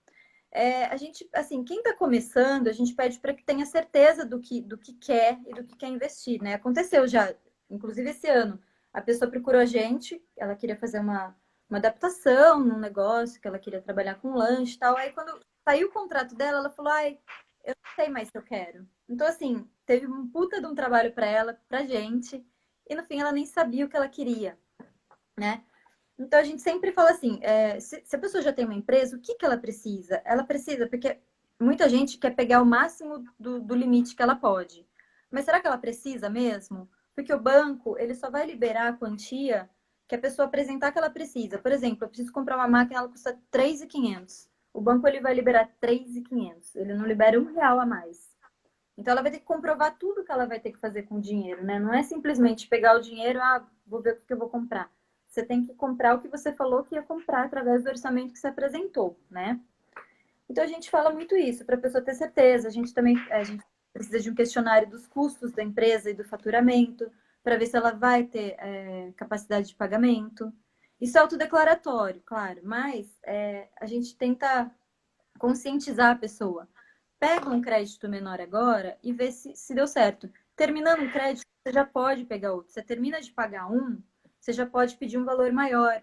A gente, assim, quem está começando, a gente pede para que tenha certeza do que quer e do que quer investir, né? Aconteceu já, inclusive esse ano, a pessoa procurou a gente, ela queria fazer uma adaptação num negócio, que ela queria trabalhar com lanche e tal. Aí quando saiu o contrato dela, ela falou, ai, eu não sei mais se eu quero. Então, assim, teve um puta de um trabalho para ela, pra gente, e no fim ela nem sabia o que ela queria, né? Então a gente sempre fala assim: se a pessoa já tem uma empresa, o que que ela precisa? Ela precisa, porque muita gente quer pegar o máximo do limite que ela pode. Mas será que ela precisa mesmo? Porque o banco, ele só vai liberar a quantia que a pessoa apresentar que ela precisa. Por exemplo, eu preciso comprar uma máquina, ela custa 3.500. O banco ele vai liberar 3.500. Ele não libera R$ 1 a mais. Então ela vai ter que comprovar tudo que ela vai ter que fazer com o dinheiro, né? Não é simplesmente pegar o dinheiro, vou ver o que eu vou comprar. Você tem que comprar o que você falou que ia comprar através do orçamento que você apresentou, né? Então a gente fala muito isso para a pessoa ter certeza. A gente precisa de um questionário dos custos da empresa e do faturamento para ver se ela vai ter capacidade de pagamento. Isso é autodeclaratório, claro, mas a gente tenta conscientizar a pessoa. Pega um crédito menor agora e vê se deu certo. Terminando um crédito, você já pode pegar outro. Você termina de pagar um, você já pode pedir um valor maior.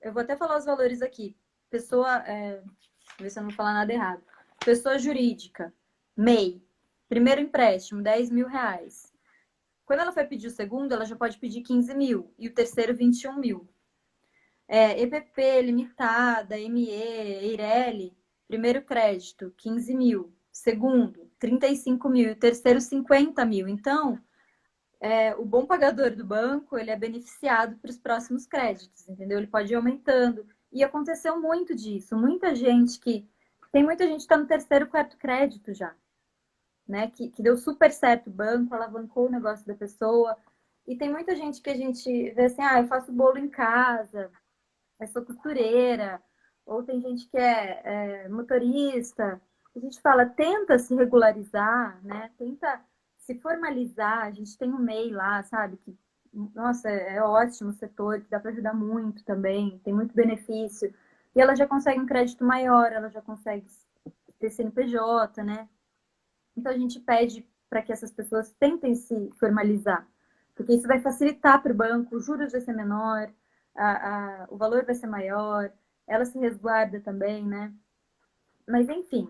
Eu vou até falar os valores aqui. Pessoa, ver se eu não vou falar nada errado. Pessoa jurídica, MEI. Primeiro empréstimo, R$ 10.000. Quando ela for pedir o segundo, ela já pode pedir 15 mil. E o terceiro, 21 mil. EPP, Limitada, ME, Eireli, primeiro crédito, 15 mil. Segundo, 35 mil. E o terceiro, 50 mil. Então, o bom pagador do banco, ele é beneficiado para os próximos créditos, entendeu? Ele pode ir aumentando. E aconteceu muito disso. Tem muita gente que está no terceiro, quarto crédito já, né? Que deu super certo o banco, alavancou o negócio da pessoa. E tem muita gente que a gente vê assim, eu faço bolo em casa, eu sou costureira, ou tem gente que é motorista. A gente fala, tenta se regularizar, né? Tenta se formalizar. A gente tem um MEI lá, sabe? Que, nossa, é ótimo o setor, que dá para ajudar muito também, tem muito benefício. E ela já consegue um crédito maior, ela já consegue ter CNPJ, né? Então a gente pede para que essas pessoas tentem se formalizar, porque isso vai facilitar para o banco, os juros vai ser menor, o valor vai ser maior, ela se resguarda também, né? Mas enfim,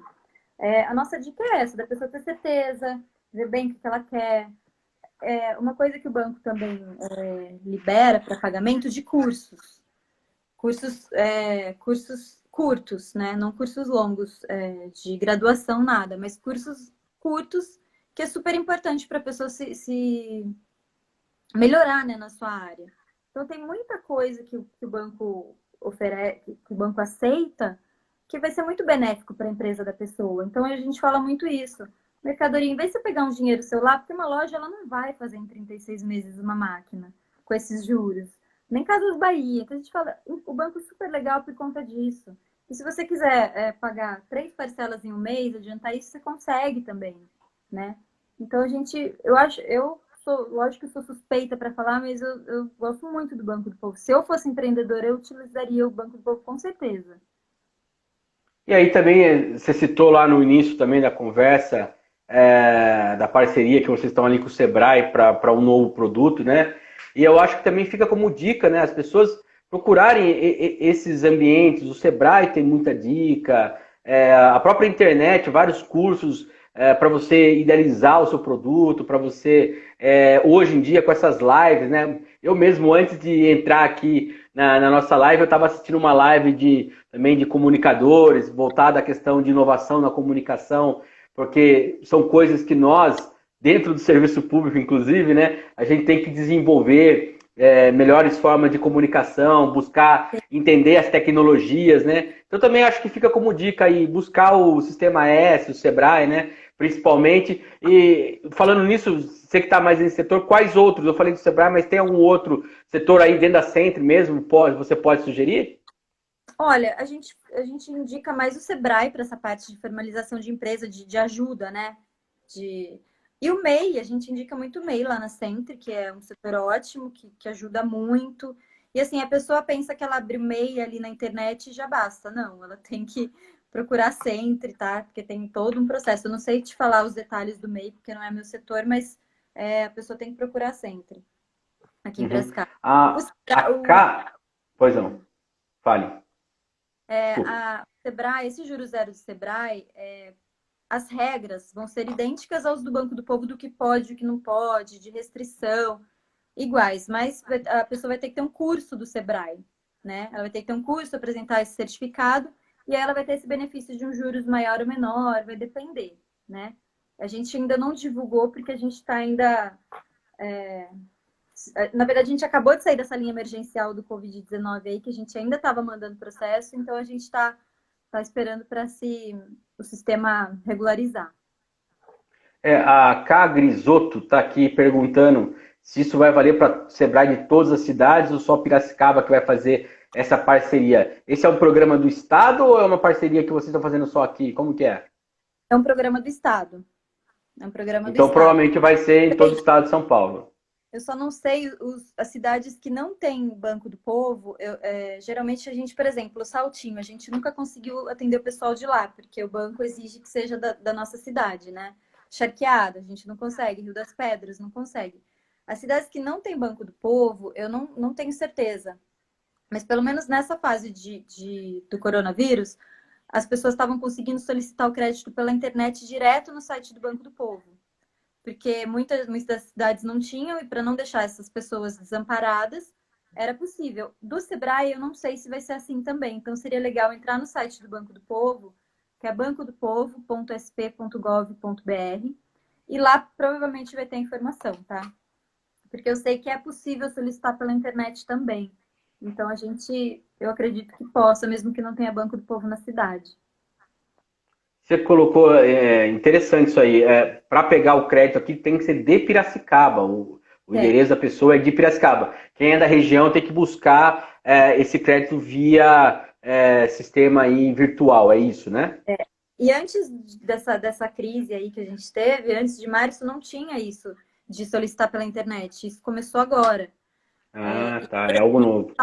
a nossa dica é essa, da pessoa ter certeza, ver bem o que ela quer. uma coisa que o banco também libera para pagamento de cursos. Cursos curtos, né? Não cursos longos, de graduação, nada, mas cursos curtos, que é super importante para a pessoa se melhorar, né, na sua área. Então, tem muita coisa que o banco oferece, que o banco aceita, que vai ser muito benéfico para a empresa da pessoa. Então, a gente fala muito isso. Mercadoria, em vez de você pegar um dinheiro seu lá, porque uma loja ela não vai fazer em 36 meses uma máquina com esses juros. Nem Casas Bahia. Então, a gente fala, o banco é super legal por conta disso. E se você quiser pagar 3 parcelas em um mês, adiantar isso, você consegue também, né? Então, lógico que eu sou suspeita para falar, mas eu gosto muito do Banco do Povo. Se eu fosse empreendedora, eu utilizaria o Banco do Povo com certeza. E aí também você citou lá no início também da conversa da parceria que vocês estão ali com o Sebrae para um novo produto, né? E eu acho que também fica como dica, né? As pessoas procurarem esses ambientes. O Sebrae tem muita dica, a própria internet, vários cursos para você idealizar o seu produto, para você, hoje em dia, com essas lives, né? Eu mesmo, antes de entrar aqui na nossa live, eu estava assistindo uma live também de comunicadores, voltada à questão de inovação na comunicação, porque são coisas que nós, dentro do serviço público, inclusive, né, a gente tem que desenvolver melhores formas de comunicação, buscar entender as tecnologias, né? Então também acho que fica como dica aí buscar o Sistema S, o Sebrae, né? Principalmente. E falando nisso, você que está mais nesse setor, quais outros? Eu falei do Sebrae, mas tem algum outro setor aí dentro da Centre mesmo? Você pode sugerir? Olha, a gente indica mais o Sebrae para essa parte de formalização de empresa, de ajuda, né? De... E o MEI, a gente indica muito o MEI lá na Centre, que é um setor ótimo, que ajuda muito. E assim, a pessoa pensa que ela abre o MEI ali na internet e já basta. Não, ela tem que procurar a Centre, tá? Porque tem todo um processo. Eu não sei te falar os detalhes do MEI, porque não é meu setor, mas a pessoa tem que procurar a Centre, aqui em Uhum. Piracicaba. A K. Pois não, fale. Desculpa. A Sebrae, esse juro zero do Sebrae, as regras vão ser idênticas aos do Banco do Povo, do que pode e o que não pode, de restrição, iguais, mas a pessoa vai ter que ter um curso do Sebrae, né? Ela vai ter que ter um curso, apresentar esse certificado, e aí ela vai ter esse benefício de um juros maior ou menor, vai depender, né? A gente ainda não divulgou porque a gente está ainda. Na verdade, a gente acabou de sair dessa linha emergencial do Covid-19 aí, que a gente ainda estava mandando processo, então a gente está esperando para o sistema regularizar. A K Grisotto está aqui perguntando se isso vai valer para o Sebrae de todas as cidades ou só Piracicaba que vai fazer essa parceria. Esse é um programa do Estado ou é uma parceria que vocês estão fazendo só aqui? Como que é? É um programa do Estado. É um programa do Então Estado. provavelmente vai ser em todo o estado de São Paulo. Eu só não sei as cidades que não têm Banco do Povo. Geralmente a gente, por exemplo, o Saltinho, a gente nunca conseguiu atender o pessoal de lá, porque o banco exige que seja da nossa cidade, né? Charqueada, a gente não consegue. Rio das Pedras, não consegue. As cidades que não têm Banco do Povo, eu não tenho certeza. Mas pelo menos nessa fase do coronavírus, as pessoas estavam conseguindo solicitar o crédito pela internet direto no site do Banco do Povo. Porque muitas cidades não tinham, e para não deixar essas pessoas desamparadas, era possível. Do Sebrae, eu não sei se vai ser assim também. Então, seria legal entrar no site do Banco do Povo, que é bancodopovo.sp.gov.br, e lá provavelmente vai ter informação, tá? Porque eu sei que é possível solicitar pela internet também. Então, eu acredito que possa, mesmo que não tenha Banco do Povo na cidade. Você colocou, interessante isso aí. Para pegar o crédito aqui tem que ser de Piracicaba. O É. endereço da pessoa é de Piracicaba. Quem é da região tem que buscar esse crédito via sistema aí virtual, é isso, né? E antes dessa crise aí que a gente teve, antes de março, não tinha isso de solicitar pela internet. Isso começou agora. Ah, tá. É algo novo.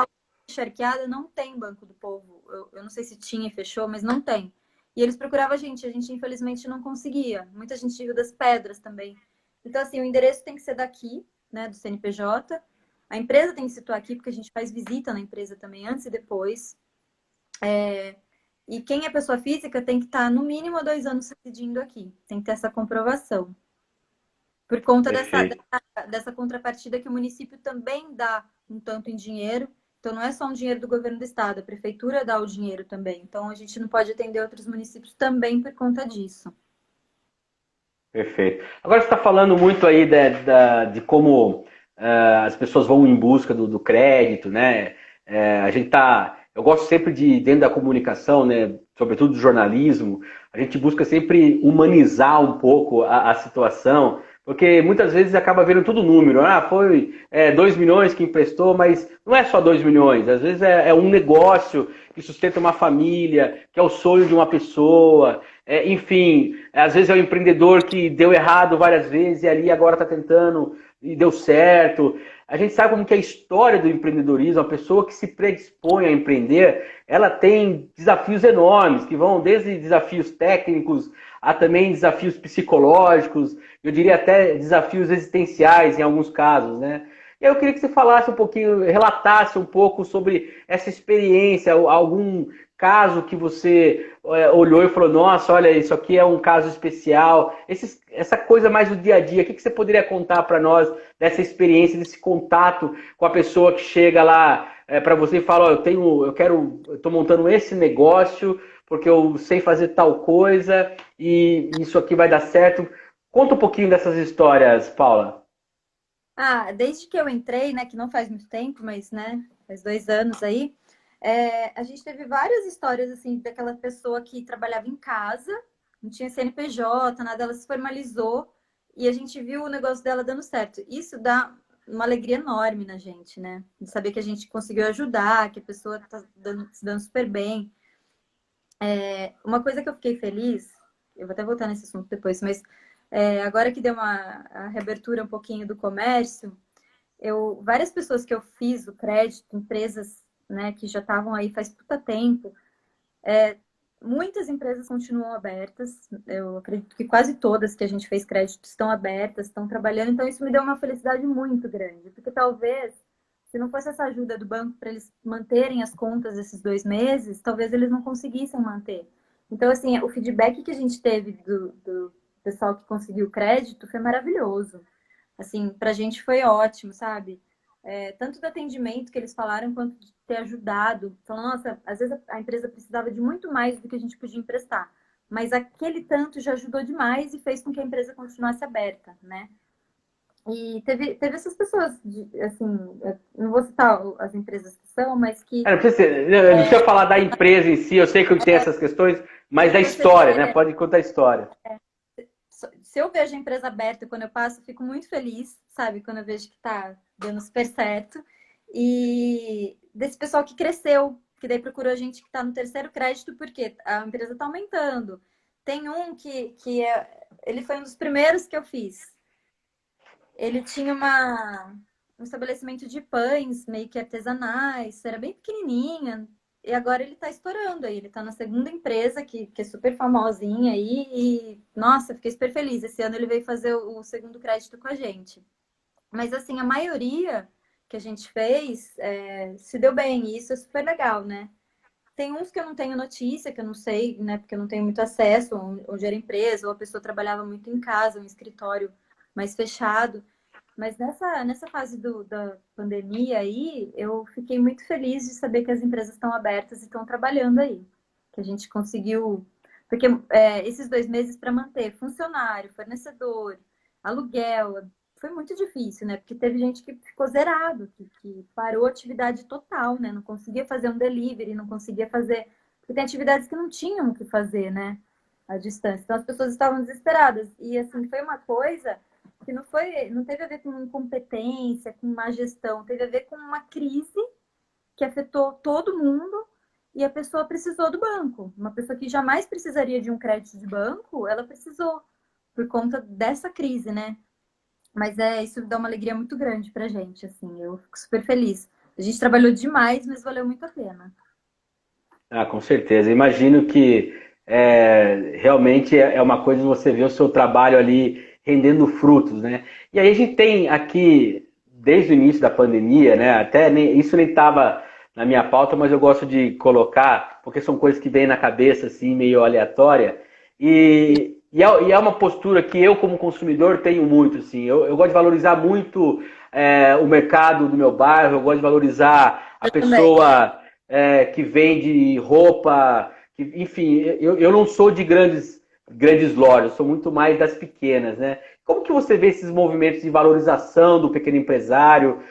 Charqueada não tem Banco do Povo. Eu não sei se tinha e fechou, mas não tem. E eles procuravam a gente infelizmente não conseguia. Muita gente de Rio das Pedras também. Então, assim, o endereço tem que ser daqui, né, do CNPJ. A empresa tem que se situar aqui, porque a gente faz visita na empresa também, antes e depois. E quem é pessoa física tem que estar no mínimo há 2 anos residindo aqui. Tem que ter essa comprovação. Por conta dessa Perfeito. dessa contrapartida que o município também dá um tanto em dinheiro. Então, não é só um dinheiro do governo do estado, a prefeitura dá o dinheiro também. Então, a gente não pode atender outros municípios também por conta disso. Perfeito. Agora você está falando muito aí de como as pessoas vão em busca do crédito, né? A gente tá, eu gosto sempre de, dentro da comunicação, né? Sobretudo do jornalismo, a gente busca sempre humanizar um pouco a situação, porque muitas vezes acaba vendo tudo número. Ah, foi 2 milhões que emprestou, mas não é só 2 milhões. Às vezes é um negócio que sustenta uma família, que é o sonho de uma pessoa. Enfim, às vezes é um empreendedor que deu errado várias vezes e ali agora está tentando e deu certo. A gente sabe como que é a história do empreendedorismo, a pessoa que se predispõe a empreender, ela tem desafios enormes, que vão desde desafios técnicos a também desafios psicológicos, eu diria até desafios existenciais em alguns casos, né? E aí eu queria que você falasse um pouquinho, relatasse um pouco sobre essa experiência, algum caso que você olhou e falou, nossa, olha, isso aqui é um caso especial, essa coisa mais do dia a dia, o que você poderia contar para nós dessa experiência, desse contato com a pessoa que chega lá para você e fala, eu estou montando esse negócio porque eu sei fazer tal coisa e isso aqui vai dar certo. Conta um pouquinho dessas histórias, Paula. Desde que eu entrei, né, que não faz muito tempo, mas, né, faz 2 anos aí, a gente teve várias histórias, assim, daquela pessoa que trabalhava em casa, não tinha CNPJ, nada, ela se formalizou e a gente viu o negócio dela dando certo. Isso dá uma alegria enorme na gente, né? De saber que a gente conseguiu ajudar, que a pessoa tá se dando super bem. Uma coisa que eu fiquei feliz, eu vou até voltar nesse assunto depois, mas agora que deu a reabertura um pouquinho do comércio, várias pessoas que eu fiz o crédito, empresas, né, que já estavam aí faz puta tempo, muitas empresas continuam abertas, eu acredito que quase todas que a gente fez crédito estão abertas, estão trabalhando, então isso me deu uma felicidade muito grande, porque talvez, se não fosse essa ajuda do banco para eles manterem as contas esses 2 meses, talvez eles não conseguissem manter. Então, assim, o feedback que a gente teve do pessoal que conseguiu crédito foi maravilhoso. Assim, pra gente foi ótimo, sabe? Tanto do atendimento que eles falaram, quanto de ter ajudado. Falaram, nossa, às vezes a empresa precisava de muito mais do que a gente podia emprestar. Mas aquele tanto já ajudou demais e fez com que a empresa continuasse aberta, né? E teve essas pessoas, assim, não vou citar as empresas que são, mas que... Não precisa falar da empresa em si, eu sei que tem essas questões, mas da história, né? Pode contar a história. Se eu vejo a empresa aberta quando eu passo, eu fico muito feliz, sabe? Quando eu vejo que tá dando super certo. E desse pessoal que cresceu, que daí procurou a gente que tá no terceiro crédito, porque a empresa tá aumentando. Tem um ele foi um dos primeiros que eu fiz. Ele tinha um estabelecimento de pães, meio que artesanais, era bem pequenininha. E agora ele tá estourando aí. Ele tá na segunda empresa, que é super famosinha aí. E, nossa, fiquei super feliz. Esse ano ele veio fazer o segundo crédito com a gente. Mas, assim, a maioria que a gente fez se deu bem. E isso é super legal, né? Tem uns que eu não tenho notícia, que eu não sei, né? Porque eu não tenho muito acesso, onde era empresa, ou a pessoa trabalhava muito em casa, um escritório mais fechado. Mas nessa fase da pandemia aí, eu fiquei muito feliz de saber que as empresas estão abertas e estão trabalhando aí. Que a gente conseguiu. Porque esses 2 meses para manter funcionário, fornecedor, aluguel, foi muito difícil, né? Porque teve gente que ficou zerado, que parou a atividade total, né? Não conseguia fazer um delivery, não conseguia fazer. Porque tem atividades que não tinham o que fazer, né? À distância. Então as pessoas estavam desesperadas. E assim, foi uma coisa que não teve a ver com incompetência, com má gestão, teve a ver com uma crise que afetou todo mundo e a pessoa precisou do banco. Uma pessoa que jamais precisaria de um crédito de banco, ela precisou por conta dessa crise, né? Mas isso dá uma alegria muito grande pra gente, assim, eu fico super feliz. A gente trabalhou demais, mas valeu muito a pena. Com certeza. Imagino que realmente é uma coisa você ver o seu trabalho ali rendendo frutos, né? E aí a gente tem aqui, desde o início da pandemia, né? Até isso nem estava na minha pauta, mas eu gosto de colocar, porque são coisas que vêm na cabeça, assim, meio aleatória. E e é uma postura que eu, como consumidor, tenho muito, assim. Eu gosto de valorizar muito o mercado do meu bairro, eu gosto de valorizar a Eu também. pessoa que vende roupa, enfim, eu não sou de grandes lojas, sou muito mais das pequenas, né? Como que você vê esses movimentos de valorização do pequeno empresário?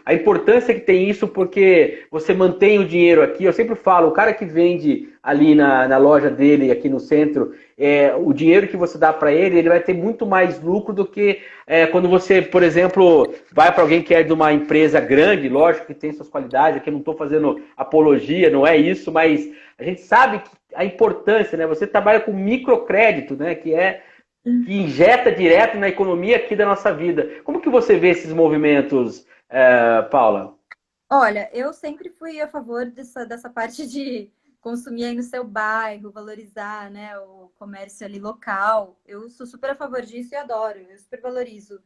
A importância que tem isso, porque você mantém o dinheiro aqui. Eu sempre falo, o cara que vende ali na loja dele, aqui no centro, o dinheiro que você dá para ele vai ter muito mais lucro do que quando você, por exemplo, vai para alguém que é de uma empresa grande, lógico que tem suas qualidades, aqui eu não estou fazendo apologia, não é isso, mas a gente sabe que a importância, né? Você trabalha com microcrédito, né? Que injeta direto na economia aqui da nossa vida. Como que você vê esses movimentos, Paula? Olha, eu sempre fui a favor dessa parte de consumir aí no seu bairro, valorizar, né, o comércio ali local. Eu sou super a favor disso e adoro, eu super valorizo.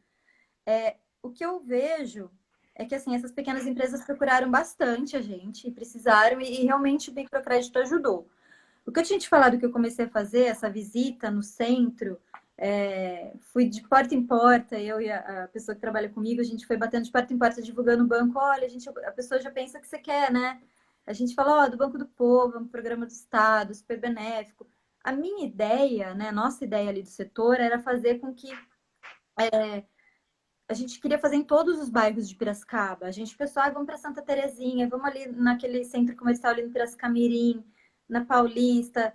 O que eu vejo é que, assim, essas pequenas empresas procuraram bastante a gente, e precisaram, e realmente o microcrédito ajudou. O que eu tinha te falado que eu comecei a fazer, essa visita no centro, fui de porta em porta, eu e a pessoa que trabalha comigo, a gente foi batendo de porta em porta, divulgando o banco. Olha, a pessoa já pensa que você quer, né? A gente fala, ó, do Banco do Povo, é um programa do Estado, super benéfico. A minha ideia, né, a nossa ideia ali do setor era fazer com que a gente queria fazer em todos os bairros de Piracicaba. A gente pensou, vamos para Santa Terezinha, vamos ali naquele centro comercial ali no Piracicamirim, na Paulista.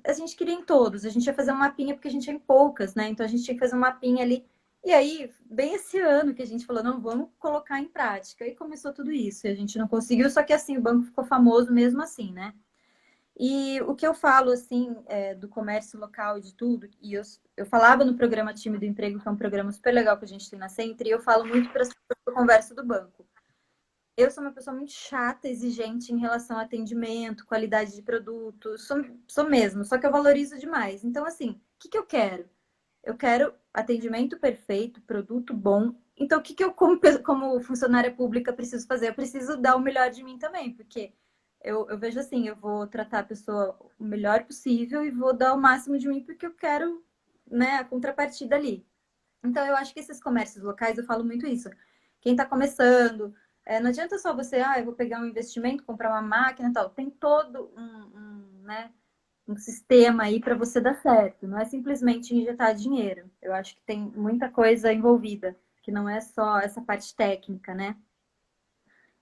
A gente queria em todos. A gente ia fazer um mapinha porque a gente é em poucas, né? Então a gente tinha que fazer um mapinha ali. E aí, bem esse ano que a gente falou, não, vamos colocar em prática. E começou tudo isso. E a gente não conseguiu, só que assim, o banco ficou famoso mesmo assim, né? E o que eu falo, assim, do comércio local e de tudo, e eu falava no programa Time do Emprego, que é um programa super legal que a gente tem na Centro, e eu falo muito para as pessoas que eu converso do banco. Eu sou uma pessoa muito chata, exigente em relação a atendimento, qualidade de produto, sou mesmo, só que eu valorizo demais. Então, assim, o que eu quero? Eu quero atendimento perfeito, produto bom. Então, o que eu, como funcionária pública, preciso fazer? Eu preciso dar o melhor de mim também, porque eu vejo assim, eu vou tratar a pessoa o melhor possível e vou dar o máximo de mim porque eu quero, né, a contrapartida ali. Então, eu acho que esses comércios locais, eu falo muito isso. Quem está começando, não adianta só você, eu vou pegar um investimento, comprar uma máquina e tal. Tem todo né, um sistema aí para você dar certo. Não é simplesmente injetar dinheiro. Eu acho que tem muita coisa envolvida, que não é só essa parte técnica, né?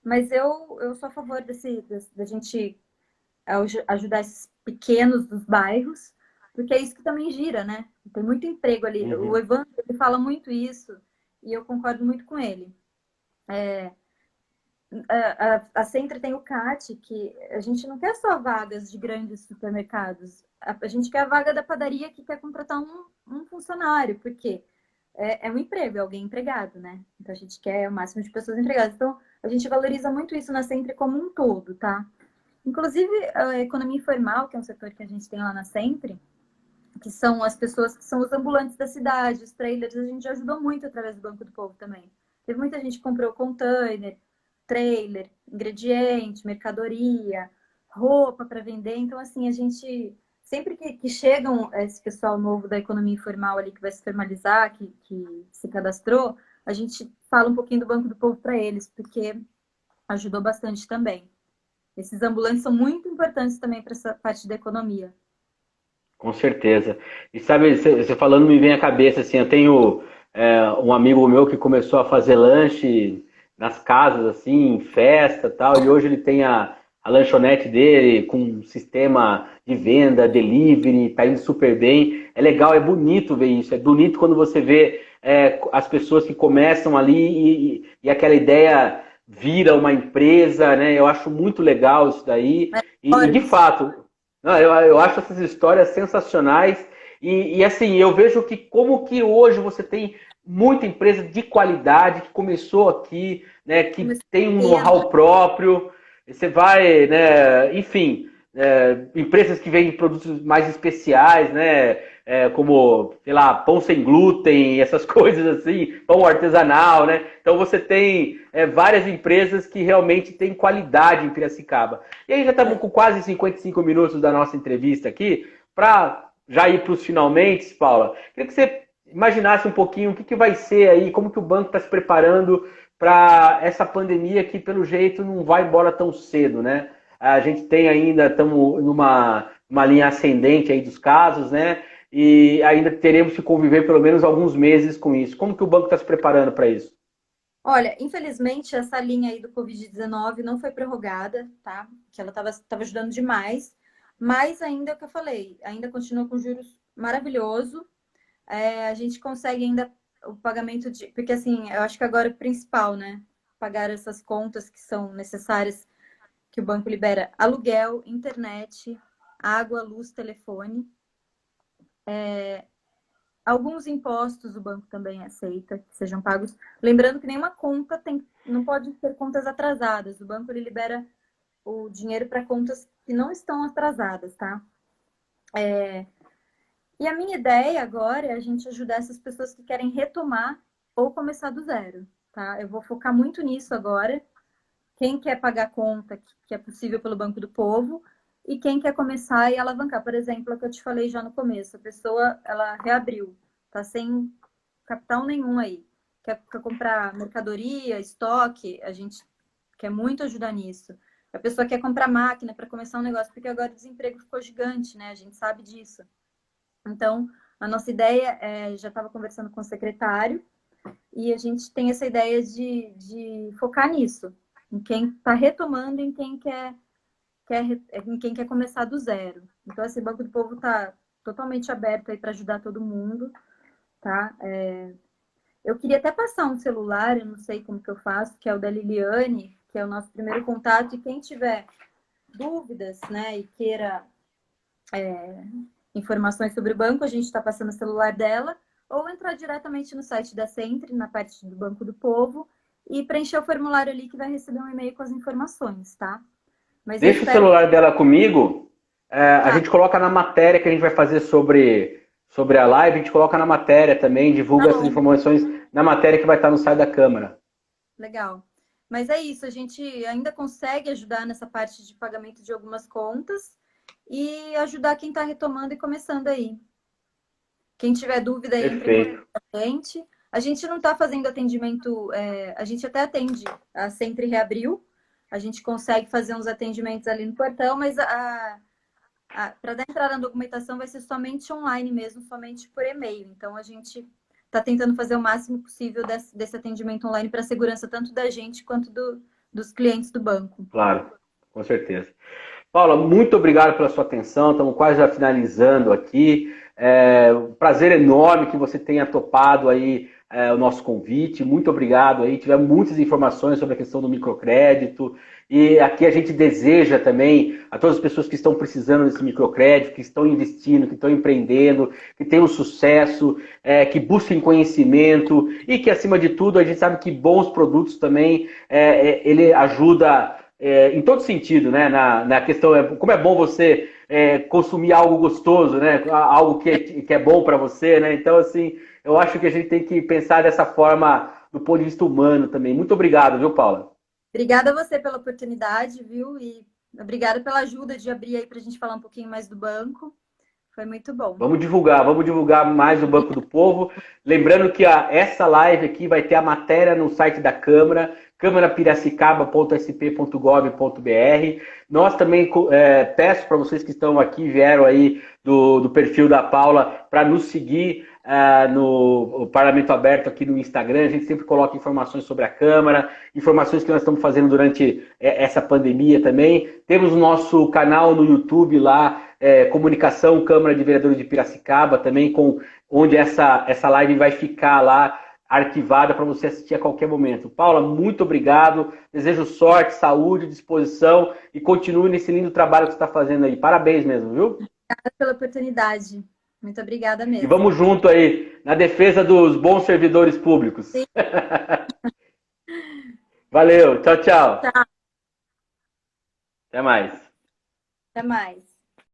Mas eu sou a favor da gente ajudar esses pequenos dos bairros, porque é isso que também gira, né? Tem muito emprego ali. O Uhum. Evandro, ele fala muito isso, e eu concordo muito com ele. A Centra tem o CAT, que a gente não quer só vagas de grandes supermercados. A gente quer a vaga da padaria que quer contratar um funcionário, porque é um emprego, é alguém empregado, né? Então a gente quer o máximo de pessoas empregadas. Então a gente valoriza muito isso na Centra como um todo, tá? Inclusive a economia informal, que é um setor que a gente tem lá na Sempre, que são as pessoas que são os ambulantes da cidade, os trailers, a gente já ajudou muito através do Banco do Povo também. Teve muita gente que comprou container, trailer, ingrediente, mercadoria, roupa para vender. Então, assim, a gente, sempre que chegam esse pessoal novo da economia informal ali, que vai se formalizar, que se cadastrou, a gente fala um pouquinho do Banco do Povo para eles, porque ajudou bastante também. Esses ambulantes são muito importantes também para essa parte da economia. Com certeza. E sabe, você falando me vem à cabeça assim, eu tenho um amigo meu que começou a fazer lanche nas casas, assim, em festa e tal, e hoje ele tem a lanchonete dele com um sistema de venda, delivery, tá indo super bem. É legal, é bonito ver isso. É bonito quando você vê as pessoas que começam ali e aquela ideia vira uma empresa, né? Eu acho muito legal isso daí. E de Olha, fato, não, eu acho essas histórias sensacionais assim, eu vejo que como que hoje você tem muita empresa de qualidade que começou aqui, né, que começou tem um pequeno. know-how próprio, você vai, né, enfim, empresas que vendem produtos mais especiais, né, como, sei lá, pão sem glúten, essas coisas assim, pão artesanal, né, então você tem várias empresas que realmente têm qualidade em Piracicaba. E aí já estamos com quase 55 minutos da nossa entrevista aqui. Para já ir para os finalmente, Paula, queria que você imaginasse um pouquinho o que vai ser aí, como que o banco está se preparando para essa pandemia que, pelo jeito, não vai embora tão cedo, né? A gente tem ainda, estamos numa linha ascendente aí dos casos, né? E ainda teremos que conviver pelo menos alguns meses com isso. Como que o banco está se preparando para isso? Olha, infelizmente, essa linha aí do Covid-19 não foi prorrogada, tá? Que ela estava ajudando demais. Mas ainda é o que eu falei, ainda continua com juros maravilhoso. A gente consegue ainda o pagamento de... Porque, assim, eu acho que agora é o principal, né? Pagar essas contas que são necessárias, que o banco libera aluguel, internet, água, luz, telefone. Alguns impostos o banco também aceita que sejam pagos. Lembrando que nenhuma conta não pode ter contas atrasadas. O banco ele libera o dinheiro para contas que não estão atrasadas, tá? E a minha ideia agora é a gente ajudar essas pessoas que querem retomar ou começar do zero, tá? Eu vou focar muito nisso agora. Quem quer pagar conta que é possível pelo Banco do Povo e quem quer começar e alavancar. Por exemplo, o que eu te falei já no começo, a pessoa, ela reabriu, tá sem capital nenhum aí. Quer comprar mercadoria, estoque, a gente quer muito ajudar nisso. A pessoa quer comprar máquina para começar um negócio, porque agora o desemprego ficou gigante, né? A gente sabe disso. Então, a nossa ideia já estava conversando com o secretário e a gente tem essa ideia de focar nisso, em quem está retomando, em quem quer começar do zero. Então, esse Banco do Povo está totalmente aberto aí para ajudar todo mundo, tá? Eu queria até passar um celular, eu não sei como que eu faço, que é o da Liliane, que é o nosso primeiro contato, e quem tiver dúvidas, né, e queira informações sobre o banco, a gente está passando o celular dela, ou entrar diretamente no site da Centre, na parte do Banco do Povo, e preencher o formulário ali que vai receber um e-mail com as informações, tá? Mas eu Deixa o espero... celular dela comigo. A Tá, gente coloca na matéria que a gente vai fazer sobre a live, a gente coloca na matéria também, tá divulga essas bom, informações na matéria que vai estar no site da Câmara. legal. Mas é isso, a gente ainda consegue ajudar nessa parte de pagamento de algumas contas e ajudar quem está retomando e começando aí. Quem tiver dúvida aí, entre em contato Perfeito. com a gente. A gente não está fazendo atendimento, a gente até atende, a Sempre reabriu, a gente consegue fazer uns atendimentos ali no portão, mas para dar entrada na documentação vai ser somente online mesmo, somente por e-mail. Então, a gente está tentando fazer o máximo possível desse atendimento online para a segurança tanto da gente quanto dos clientes do banco. Claro, com certeza. Paula, muito obrigado pela sua atenção. Estamos quase já finalizando aqui. Um prazer enorme que você tenha topado aí o nosso convite. Muito obrigado aí. Tivemos muitas informações sobre a questão do microcrédito. E aqui a gente deseja também a todas as pessoas que estão precisando desse microcrédito, que estão investindo, que estão empreendendo, que tenham sucesso, que busquem conhecimento e que, acima de tudo, a gente sabe que bons produtos também ele ajuda em todo sentido, né? Na questão, como é bom você consumir algo gostoso, né? Algo que é bom para você, né? Então, assim, eu acho que a gente tem que pensar dessa forma do ponto de vista humano também. Muito obrigado, viu, Paula? Obrigada a você pela oportunidade, viu? E obrigada pela ajuda de abrir aí para a gente falar um pouquinho mais do banco. Foi muito bom. Vamos divulgar mais o Banco do Povo. Lembrando que essa live aqui vai ter a matéria no site da Câmara, câmarapiracicaba.sp.gov.br. Nós também peço para vocês que estão aqui, vieram aí do perfil da Paula, para nos seguir no Parlamento Aberto aqui no Instagram. A gente sempre coloca informações sobre a Câmara, informações que nós estamos fazendo durante essa pandemia também. Temos o nosso canal no YouTube lá, Comunicação Câmara de Vereadores de Piracicaba, também onde essa live vai ficar lá arquivada para você assistir a qualquer momento. Paula, muito obrigado. Desejo sorte, saúde, disposição e continue nesse lindo trabalho que você está fazendo aí. Parabéns mesmo, viu? Obrigada pela oportunidade. Muito obrigada E mesmo. vamos junto aí na defesa dos bons servidores públicos. Sim. Valeu, tchau, tchau. Tchau. Até mais. Até mais.